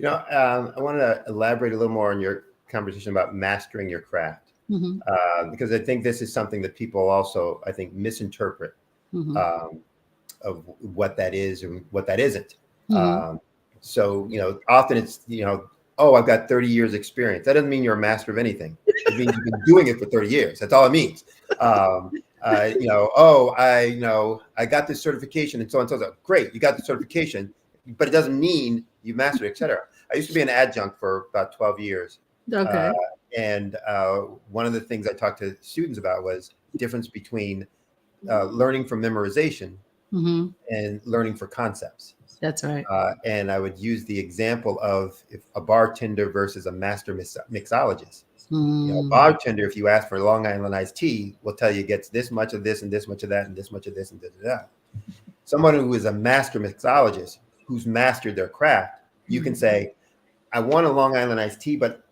I want to elaborate a little more on your conversation about mastering your craft, because I think this is something that people also, I think, misinterpret of what that is and what that isn't. So, often it's, oh, I've got 30 years experience. That doesn't mean you're a master of anything. It means you've been doing it for 30 years. That's all it means. I got this certification and so on and so on. Great, you got the certification, but it doesn't mean you mastered it, et cetera. I used to be an adjunct for about 12 years. Okay. And one of the things I talked to students about was the difference between learning from memorization and learning for concepts. That's right. And I would use the example of if a bartender versus a master mixologist. A bartender, if you ask for Long Island iced tea, will tell you gets this much of this and this much of that and this much of this and that. Someone who is a master mixologist who's mastered their craft, you can say, I want a Long Island iced tea, but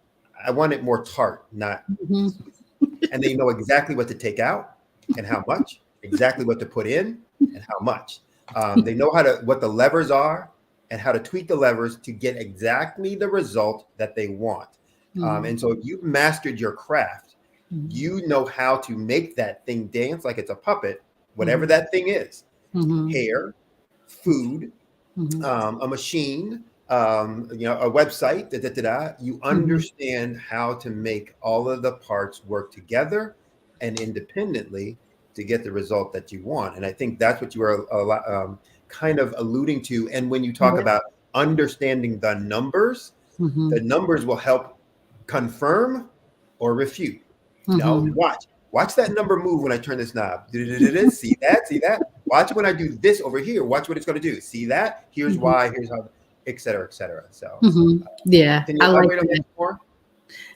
I want it more tart, not Mhm. sweet. And they know exactly what to take out and how much, exactly what to put in and how much. They know what the levers are and how to tweak the levers to get exactly the result that they want. And so if you've mastered your craft, you know how to make that thing dance like it's a puppet, whatever that thing is. Hair, food, a machine, a website, you understand how to make all of the parts work together and independently to get the result that you want. And I think that's what you are kind of alluding to. And when you talk about understanding the numbers will help confirm or refute. No, watch that number move when I turn this knob. See that? Watch it when I do this over here. Watch what it's going to do. See that? Here's why, here's how, et cetera, et cetera. So yeah, can you I like elaborate on that. that more?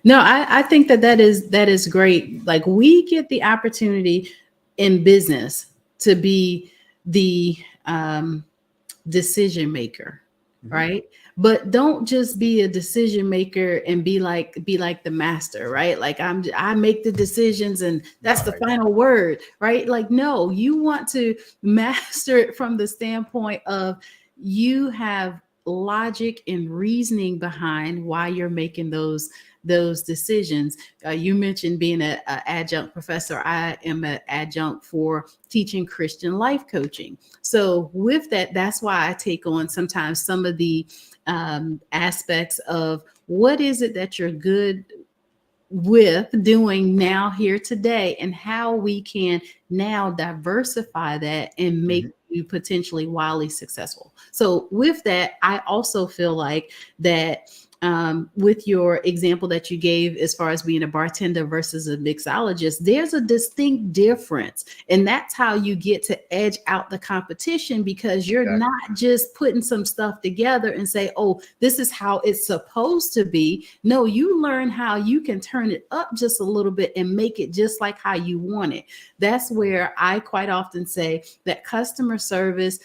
No, I think that is great. Like, we get the opportunity in business to be the decision maker, right? But don't just be a decision maker and be like the master, right? Like, I make the decisions and that's the final word, right? Like, no, you want to master it from the standpoint of you have logic and reasoning behind why you're making those decisions. You mentioned being an adjunct professor. I am an adjunct for teaching Christian life coaching. So with that, that's why I take on sometimes some of the aspects of what is it that you're good with doing now, here, today, and how we can now diversify that and make you potentially wildly successful. So with that, I also feel like that with your example that you gave as far as being a bartender versus a mixologist, there's a distinct difference. And that's how you get to edge out the competition, because you're not just putting some stuff together and say, oh, this is how it's supposed to be. No, you learn how you can turn it up just a little bit and make it just like how you want it. That's where I quite often say that customer service,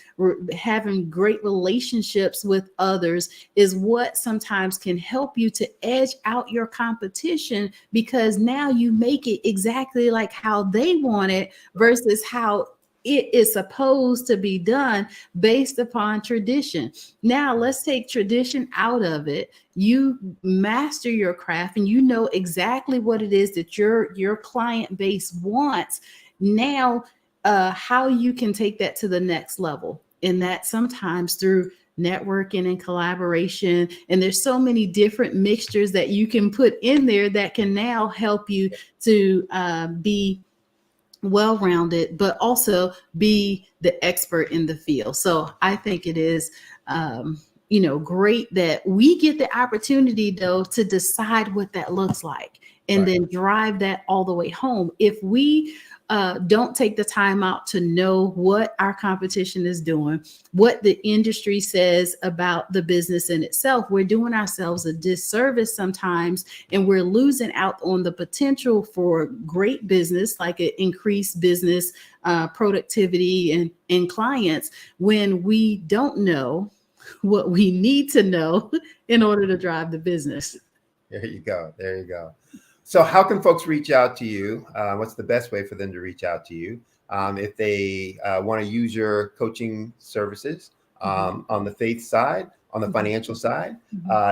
having great relationships with others, is what sometimes can help you to edge out your competition, because now you make it exactly like how they want it versus how it is supposed to be done based upon tradition. Now let's take tradition out of it. You master your craft and you know exactly what it is that your client base wants. Now, how you can take that to the next level, and that sometimes through networking and collaboration. And there's so many different mixtures that you can put in there that can now help you to be well-rounded, but also be the expert in the field. So I think it is, great that we get the opportunity, though, to decide what that looks like and then drive that all the way home. If we don't take the time out to know what our competition is doing, what the industry says about the business in itself, we're doing ourselves a disservice sometimes, and we're losing out on the potential for great business, like an increased business productivity and clients, when we don't know what we need to know in order to drive the business. There you go. There you go. So how can folks reach out to you? What's the best way for them to reach out to you if they want to use your coaching services on the faith side, on the financial side?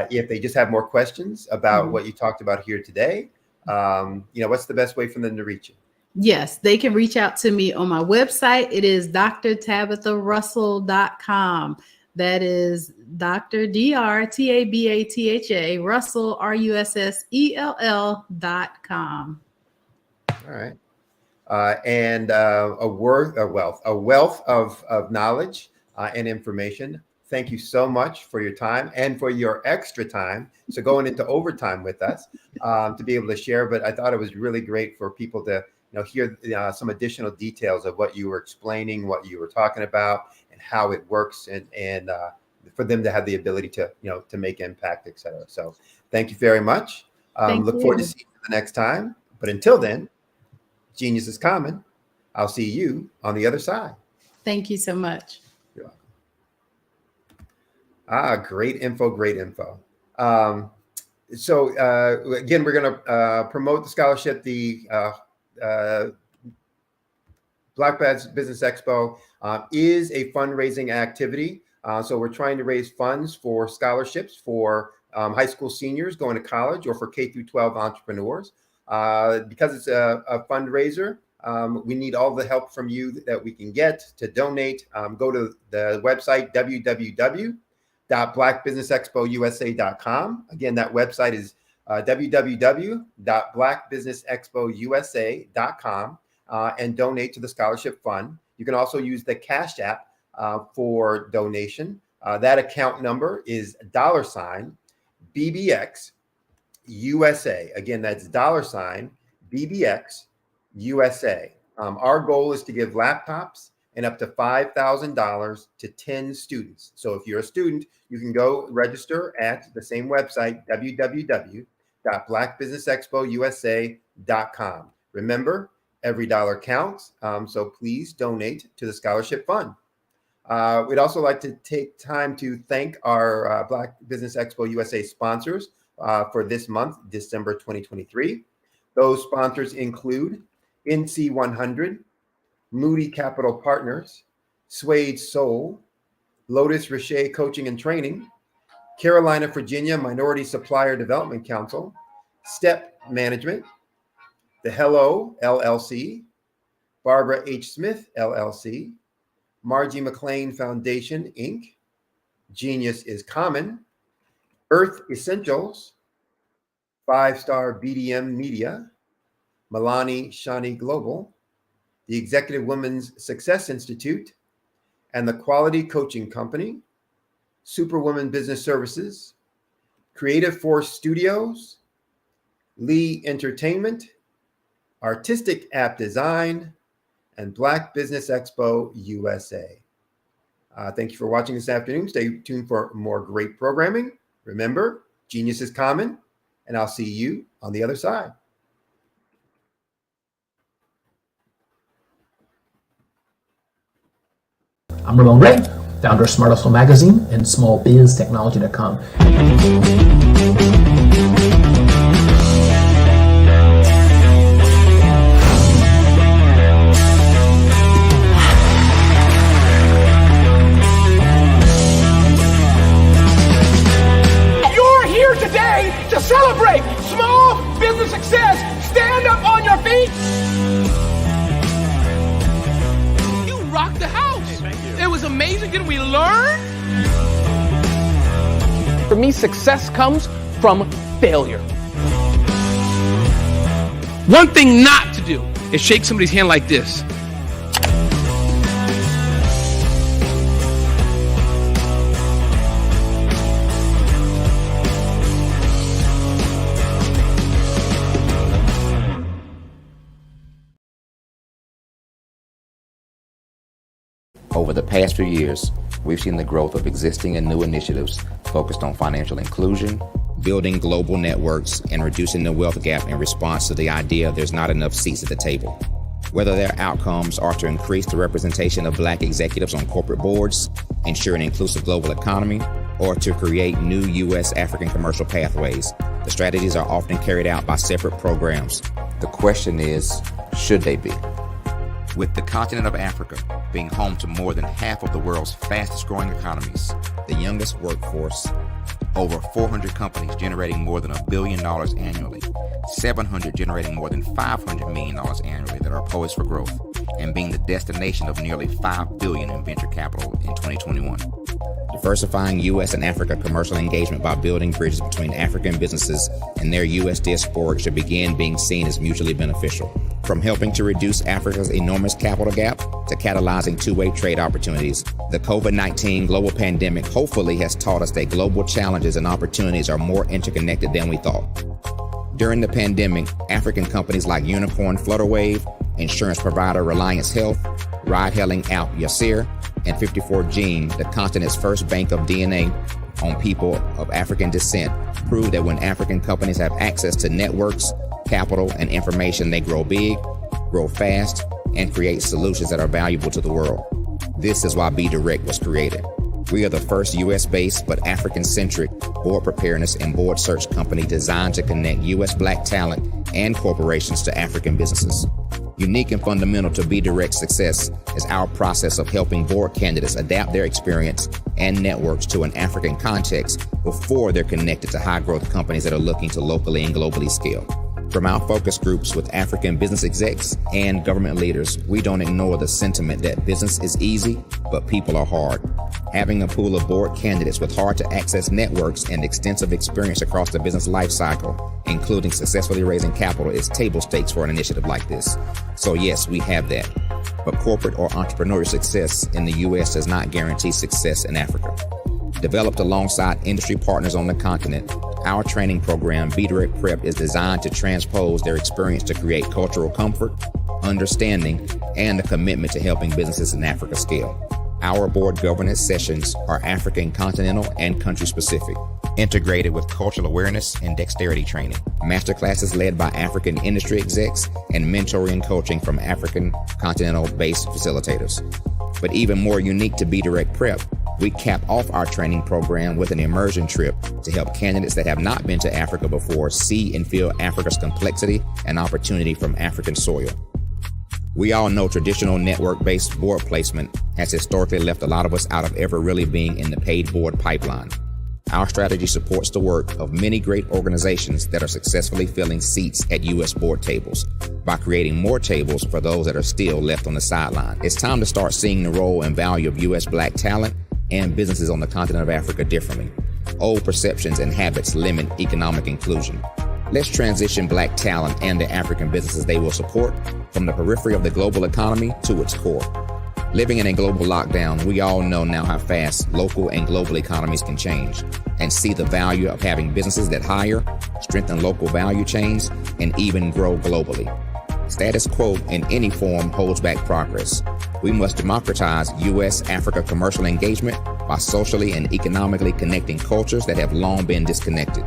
If they just have more questions about what you talked about here today, what's the best way for them to reach you? Yes, they can reach out to me on my website. It is drtabitharussell.com. That is Dr. DrTabatha Russell RUSSELL.com. All right. And a wealth of knowledge and information. Thank you so much for your time and for your extra time. So going into overtime with us to be able to share. But I thought it was really great for people to hear some additional details of what you were explaining, what you were talking about, and how it works, and for them to have the ability to to make impact, et cetera. So thank you very much. Look forward to seeing you the next time. But until then, genius is common. I'll see you on the other side. Thank you so much. Great info, great info. So again, we're going to promote the scholarship. The Black Business Expo is a fundraising activity. So we're trying to raise funds for scholarships for high school seniors going to college, or for K through 12 entrepreneurs. Because it's a fundraiser, we need all the help from you that we can get to donate. Go to the website, www.blackbusinessexpousa.com. Again, that website is www.blackbusinessexpousa.com, and donate to the scholarship fund. You can also use the Cash App for donation. That account number is $BBX USA. Again, that's $BBX USA. Our goal is to give laptops and up to $5,000 to 10 students. So if you're a student, you can go register at the same website, www.blackbusinessexpousa.com. Remember, every dollar counts. So please donate to the scholarship fund. We'd also like to take time to thank our Black Business Expo USA sponsors for this month, December 2023. Those sponsors include NC 100, Moody Capital Partners, Suede Soul, Lotus Richer Coaching and Training, Carolina, Virginia Minority Supplier Development Council, Step Management, The Hello LLC, Barbara H. Smith LLC, Margie McLean Foundation, Inc., Genius is Common, Earth Essentials, 5-Star BDM Media, Milani Shani Global, the Executive Women's Success Institute, and the Quality Coaching Company, Superwoman Business Services, Creative Force Studios, Lee Entertainment, Artistic App Design, and Black Business Expo USA. Thank you for watching this afternoon. Stay tuned for more great programming. Remember, genius is common, and I'll see you on the other side. I'm Ramon Ray, founder of Smart Hustle Magazine and smallbiztechnology.com. You're here today to celebrate small business success. Stand up on your feet. You rocked the house. It was amazing. Didn't we learn? For me, success comes from failure. One thing not to do is shake somebody's hand like this. Over the past few years, we've seen the growth of existing and new initiatives focused on financial inclusion, building global networks, and reducing the wealth gap in response to the idea there's not enough seats at the table. Whether their outcomes are to increase the representation of Black executives on corporate boards, ensure an inclusive global economy, or to create new U.S.-African commercial pathways, the strategies are often carried out by separate programs. The question is, should they be? With the continent of Africa being home to more than half of the world's fastest growing economies, the youngest workforce, over 400 companies generating more than $1 billion annually, 700 generating more than $500 million annually that are poised for growth, and being the destination of nearly $5 billion in venture capital in 2021. Diversifying U.S. and Africa commercial engagement by building bridges between African businesses and their U.S. diaspora should begin being seen as mutually beneficial. From helping to reduce Africa's enormous capital gap to catalyzing two-way trade opportunities, the COVID-19 global pandemic hopefully has taught us that global challenges and opportunities are more interconnected than we thought. During the pandemic, African companies like Unicorn Flutterwave, insurance provider Reliance Health, ride-hailing app Yasir, and 54Gene, the continent's first bank of DNA on people of African descent, proved that when African companies have access to networks, capital, and information, they grow big, grow fast, and create solutions that are valuable to the world. This is why Be Direct was created. We are the first U.S.-based but African-centric board preparedness and board search company designed to connect U.S. Black talent and corporations to African businesses. Unique and fundamental to Be Direct's success is our process of helping board candidates adapt their experience and networks to an African context before they're connected to high-growth companies that are looking to locally and globally scale. From our focus groups with African business execs and government leaders, we don't ignore the sentiment that business is easy, but people are hard. Having a pool of board candidates with hard-to-access networks and extensive experience across the business lifecycle, including successfully raising capital, is table stakes for an initiative like this. So yes, we have that. But corporate or entrepreneurial success in the U.S. does not guarantee success in Africa. Developed alongside industry partners on the continent, our training program, Be Direct Prep, is designed to transpose their experience to create cultural comfort, understanding, and a commitment to helping businesses in Africa scale. Our board governance sessions are African, continental, and country-specific, integrated with cultural awareness and dexterity training. Masterclasses led by African industry execs and mentoring and coaching from African continental-based facilitators. But even more unique to Be Direct Prep, we cap off our training program with an immersion trip to help candidates that have not been to Africa before see and feel Africa's complexity and opportunity from African soil. We all know traditional network-based board placement has historically left a lot of us out of ever really being in the paid board pipeline. Our strategy supports the work of many great organizations that are successfully filling seats at U.S. board tables by creating more tables for those that are still left on the sideline. It's time to start seeing the role and value of U.S. Black talent and businesses on the continent of Africa differently. Old perceptions and habits limit economic inclusion. Let's transition Black talent and the African businesses they will support from the periphery of the global economy to its core. Living in a global lockdown, we all know now how fast local and global economies can change, and see the value of having businesses that hire, strengthen local value chains, and even grow globally. Status quo in any form holds back progress. We must democratize U.S.-Africa commercial engagement by socially and economically connecting cultures that have long been disconnected.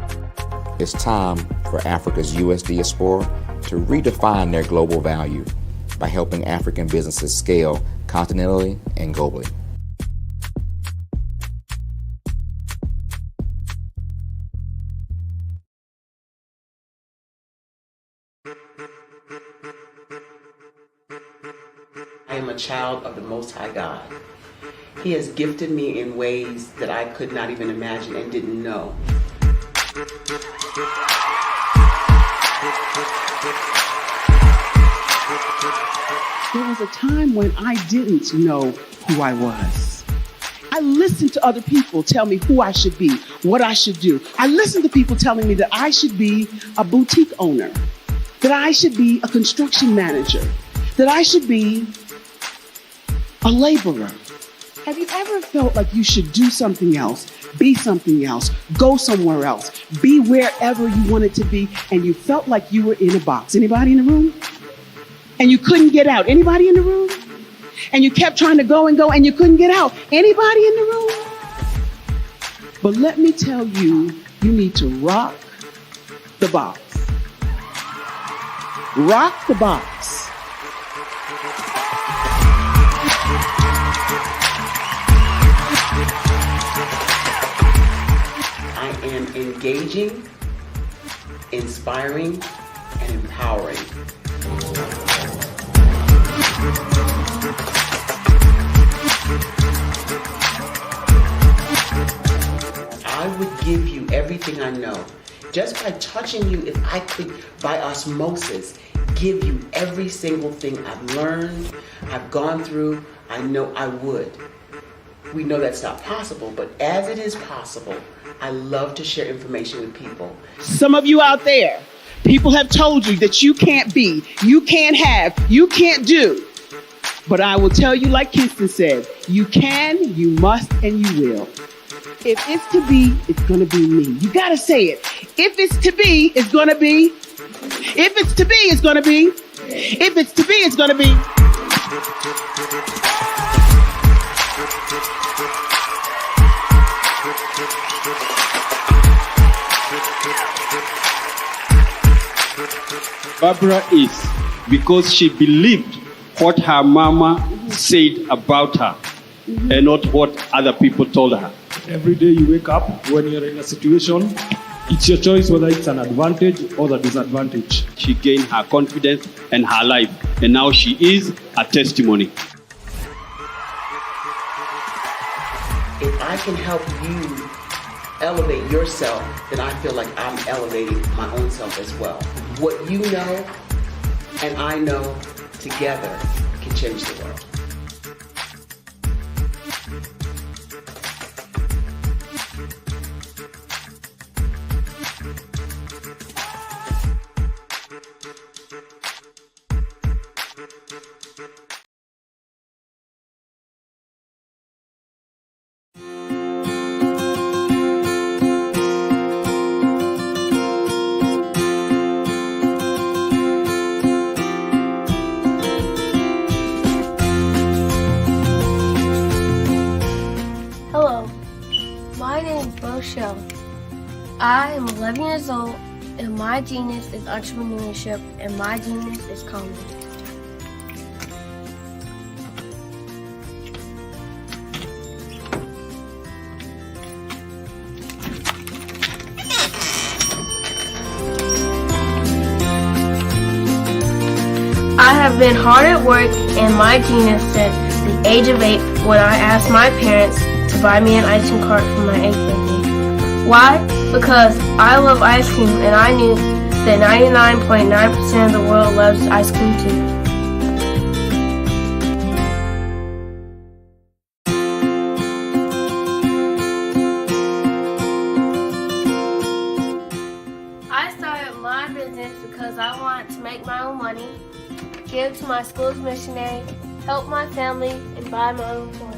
It's time for Africa's U.S. diaspora to redefine their global value by helping African businesses scale continentally and globally. I am a child of the Most High God. He has gifted me in ways that I could not even imagine and didn't know. There was a time when I didn't know who I was. I listened to other people tell me who I should be, what I should do. I listened to people telling me that I should be a boutique owner, that I should be a construction manager, that I should be a laborer. Have you ever felt like you should do something else, be something else, go somewhere else, be wherever you wanted to be, and you felt like you were in a box? Anybody in the room? And you couldn't get out. Anybody in the room? And you kept trying to go and you couldn't get out. Anybody in the room? But let me tell you, you need to rock the box. Rock the box. I am engaging, inspiring, and empowering. I would give you everything I know. Just by touching you, if I could, by osmosis, give you every single thing I've learned, I've gone through, I know I would. We know that's not possible, but as it is possible, I love to share information with people. Some of you out there, people have told you that you can't be, you can't have, you can't do. But I will tell you, like Kingston said, you can, you must, and you will. If it's to be, it's going to be me. You got to say it. If it's to be, it's going to be. If it's to be, it's going to be. If it's to be, it's going to be. Barbara is because she believed what her mama said about her. and not what other people told her. Every day you wake up, when you're in a situation, it's your choice whether it's an advantage or the disadvantage. She gained her confidence and her life, and now she is a testimony. If I can help you elevate yourself, then I feel like I'm elevating my own self as well. What you know and I know together can change the world. Hello, my name is Rochelle. I am 11 years old, and my genius is entrepreneurship, and my genius is comedy. I have been hard at work, and my genius said the age of 8 when I asked my parents to buy me an ice cream cart for my 8th birthday. Why? Because I love ice cream, and I knew that 99.9% of the world loves ice cream too. I started my business because I wanted to make my own money, give to my school's missionary, help my family, and buy my own toys.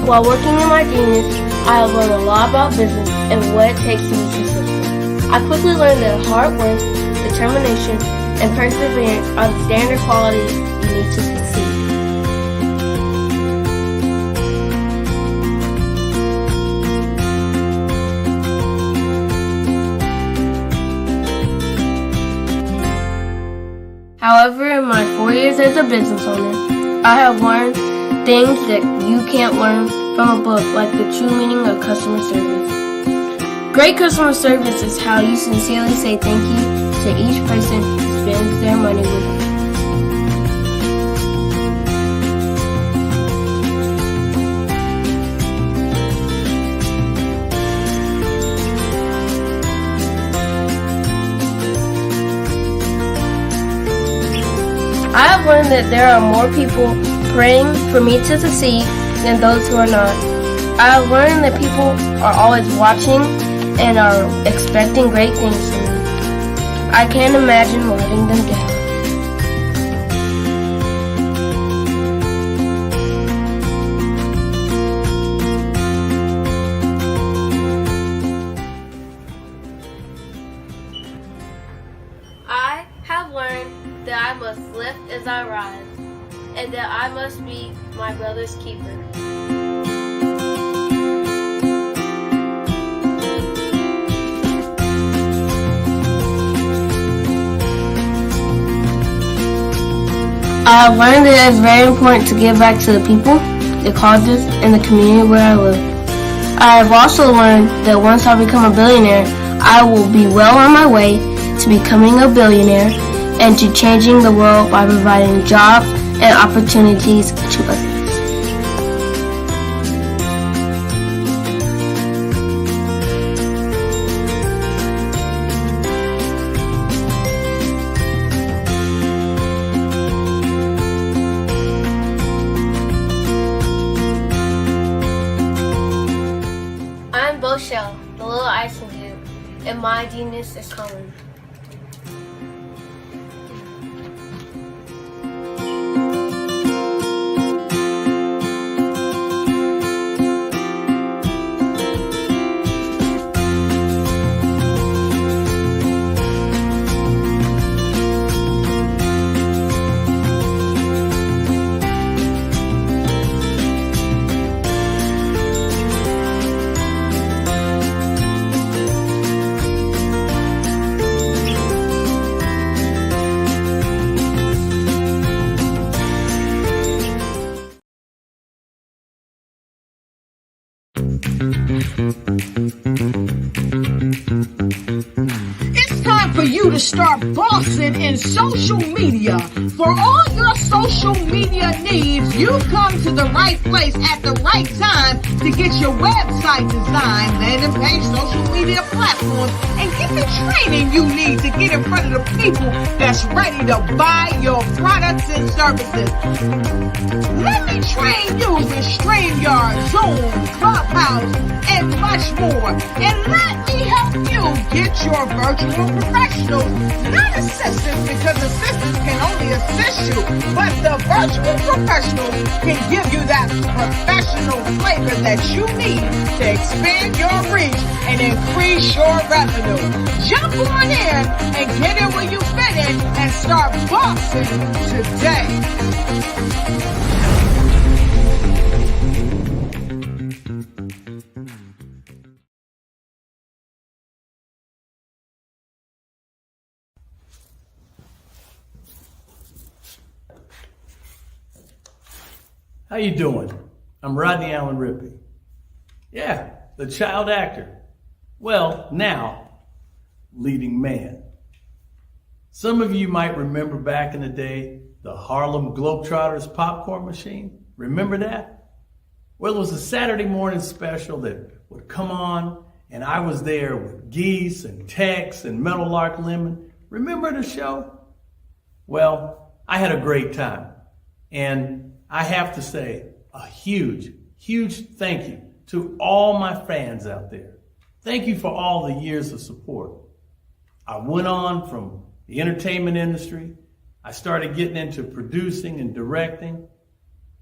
While working in my genius, I have learned a lot about business and what it takes to be successful. I quickly learned that hard work, determination, and perseverance are the standard qualities you need to succeed. However, in my 4 years as a business owner, I have learned things that you can't learn from a book, like the true meaning of customer service. Great customer service is how you sincerely say thank you to each person who spends their money with you. I have learned that there are more people praying for me to succeed than those who are not. I have learned that people are always watching and are expecting great things from me. I can't imagine letting them down. I have learned that I must lift as I rise, and that I must be my brother's keeper. I have learned that it is very important to give back to the people, the causes, and the community where I live. I have also learned that once I become a billionaire, I will be well on my way to becoming a billionaire and to changing the world by providing jobs and opportunities to others. I'm Boshell, the little ice cream dude, and my genius is coming. It's time for you to start bossing in social media. For all your social media needs, you've come to the right place at the right time to get your website designed, landing page, social media platforms, and get the training you need to get in front of the people that's ready to buy your products and services. Let me train you with StreamYard, Zoom, Clubhouse, and much more. And let me help you get your virtual professionals, not assistants, because assistants can only assist you, but the virtual professionals can give you that professional flavor that you need to expand your reach and increase your revenue. Jump on in and get in where you fit in and start bossing today. How you doing? I'm Rodney Allen Rippey. Yeah, the child actor. Well, now, leading man. Some of you might remember back in the day, the Harlem Globetrotters popcorn machine. Remember that? Well, it was a Saturday morning special that would come on, and I was there with Geese and Tex and Meadowlark Lemon. Remember the show? Well, I had a great time. And I have to say a huge, huge thank you to all my fans out there. Thank you for all the years of support. I went on from the entertainment industry. I started getting into producing and directing.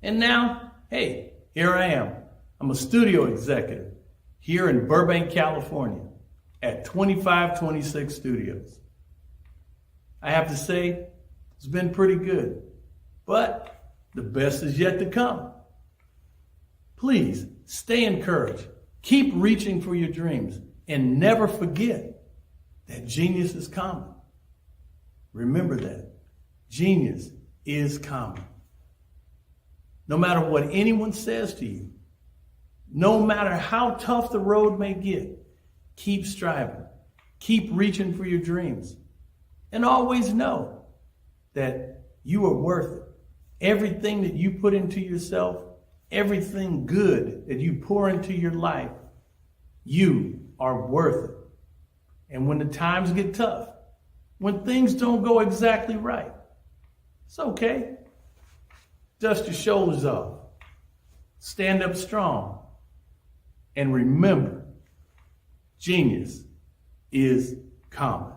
And now, hey, here I am. I'm a studio executive here in Burbank, California at 2526 Studios. I have to say, it's been pretty good, but the best is yet to come. Please stay encouraged. Keep reaching for your dreams and never forget that genius is common. Remember that. Genius is common. No matter what anyone says to you, no matter how tough the road may get, keep striving. Keep reaching for your dreams. And always know that you are worth it. Everything that you put into yourself, everything good that you pour into your life, you are worth it. And when the times get tough, when things don't go exactly right, it's okay. Dust your shoulders off. Stand up strong. And remember, genius is common.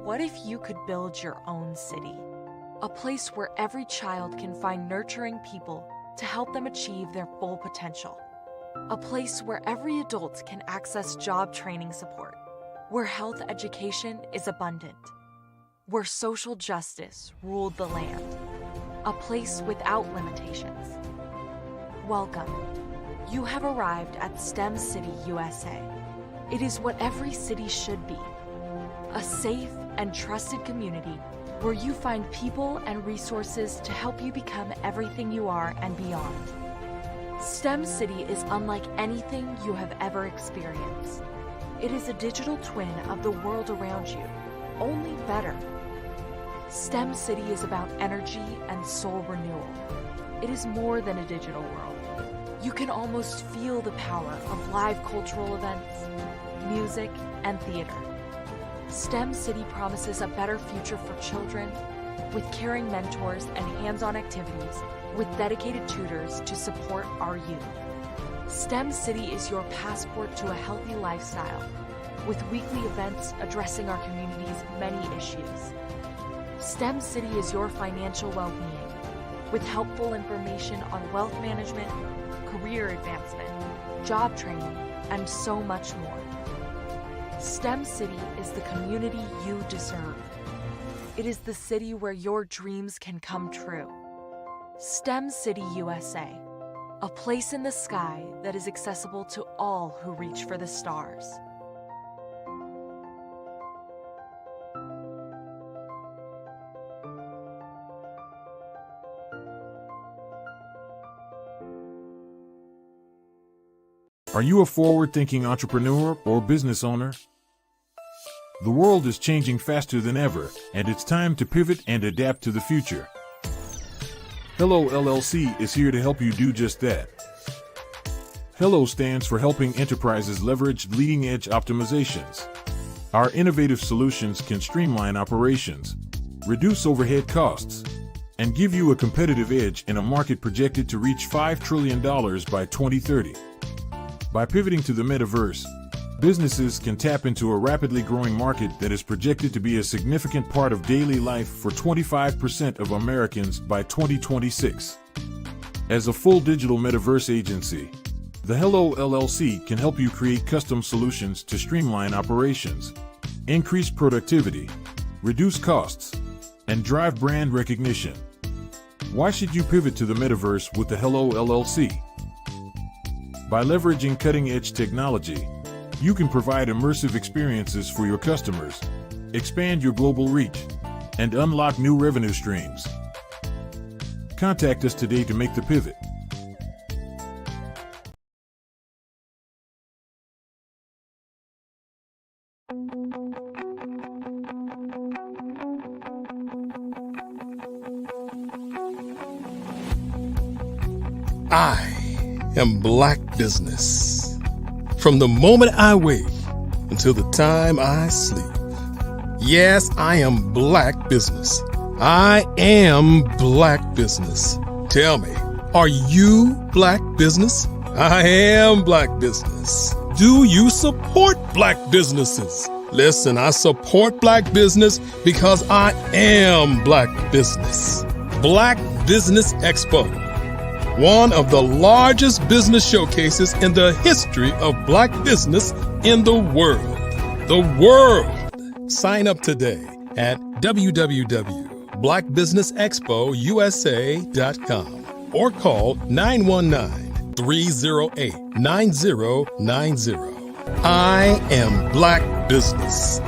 What if you could build your own city? A place where every child can find nurturing people to help them achieve their full potential. A place where every adult can access job training support. Where health education is abundant. Where social justice ruled the land. A place without limitations. Welcome. You have arrived at STEM City, USA. It is what every city should be. A safe and trusted community where you find people and resources to help you become everything you are and beyond. STEM City is unlike anything you have ever experienced. It is a digital twin of the world around you, only better. STEM City is about energy and soul renewal. It is more than a digital world. You can almost feel the power of live cultural events, music, and theater. STEM City promises a better future for children with caring mentors and hands-on activities with dedicated tutors to support our youth. STEM City is your passport to a healthy lifestyle with weekly events addressing our community's many issues. STEM City is your financial well-being with helpful information on wealth management, career advancement, job training, and so much more. STEM City is the community you deserve. It is the city where your dreams can come true. STEM City USA, a place in the sky that is accessible to all who reach for the stars. Are you a forward-thinking entrepreneur or business owner? The world is changing faster than ever, and it's time to pivot and adapt to the future. Hello LLC is here to help you do just that. Hello stands for helping enterprises leverage leading-edge optimizations. Our innovative solutions can streamline operations, reduce overhead costs, and give you a competitive edge in a market projected to reach $5 trillion by 2030. By pivoting to the metaverse, businesses can tap into a rapidly growing market that is projected to be a significant part of daily life for 25% of Americans by 2026. As a full digital metaverse agency, the Hello LLC can help you create custom solutions to streamline operations, increase productivity, reduce costs, and drive brand recognition. Why should you pivot to the metaverse with the Hello LLC? By leveraging cutting-edge technology, you can provide immersive experiences for your customers, expand your global reach, and unlock new revenue streams. Contact us today to make the pivot. I am Black business. From the moment I wake until the time I sleep. Yes, I am Black business. I am Black business. Tell me, are you Black business? I am Black business. Do you support Black businesses? Listen, I support Black business because I am Black business. Black Business Expo, one of the largest business showcases in the history of Black business in the world. The world! Sign up today at www.blackbusinessexpousa.com or call 919-308-9090. I am Black business.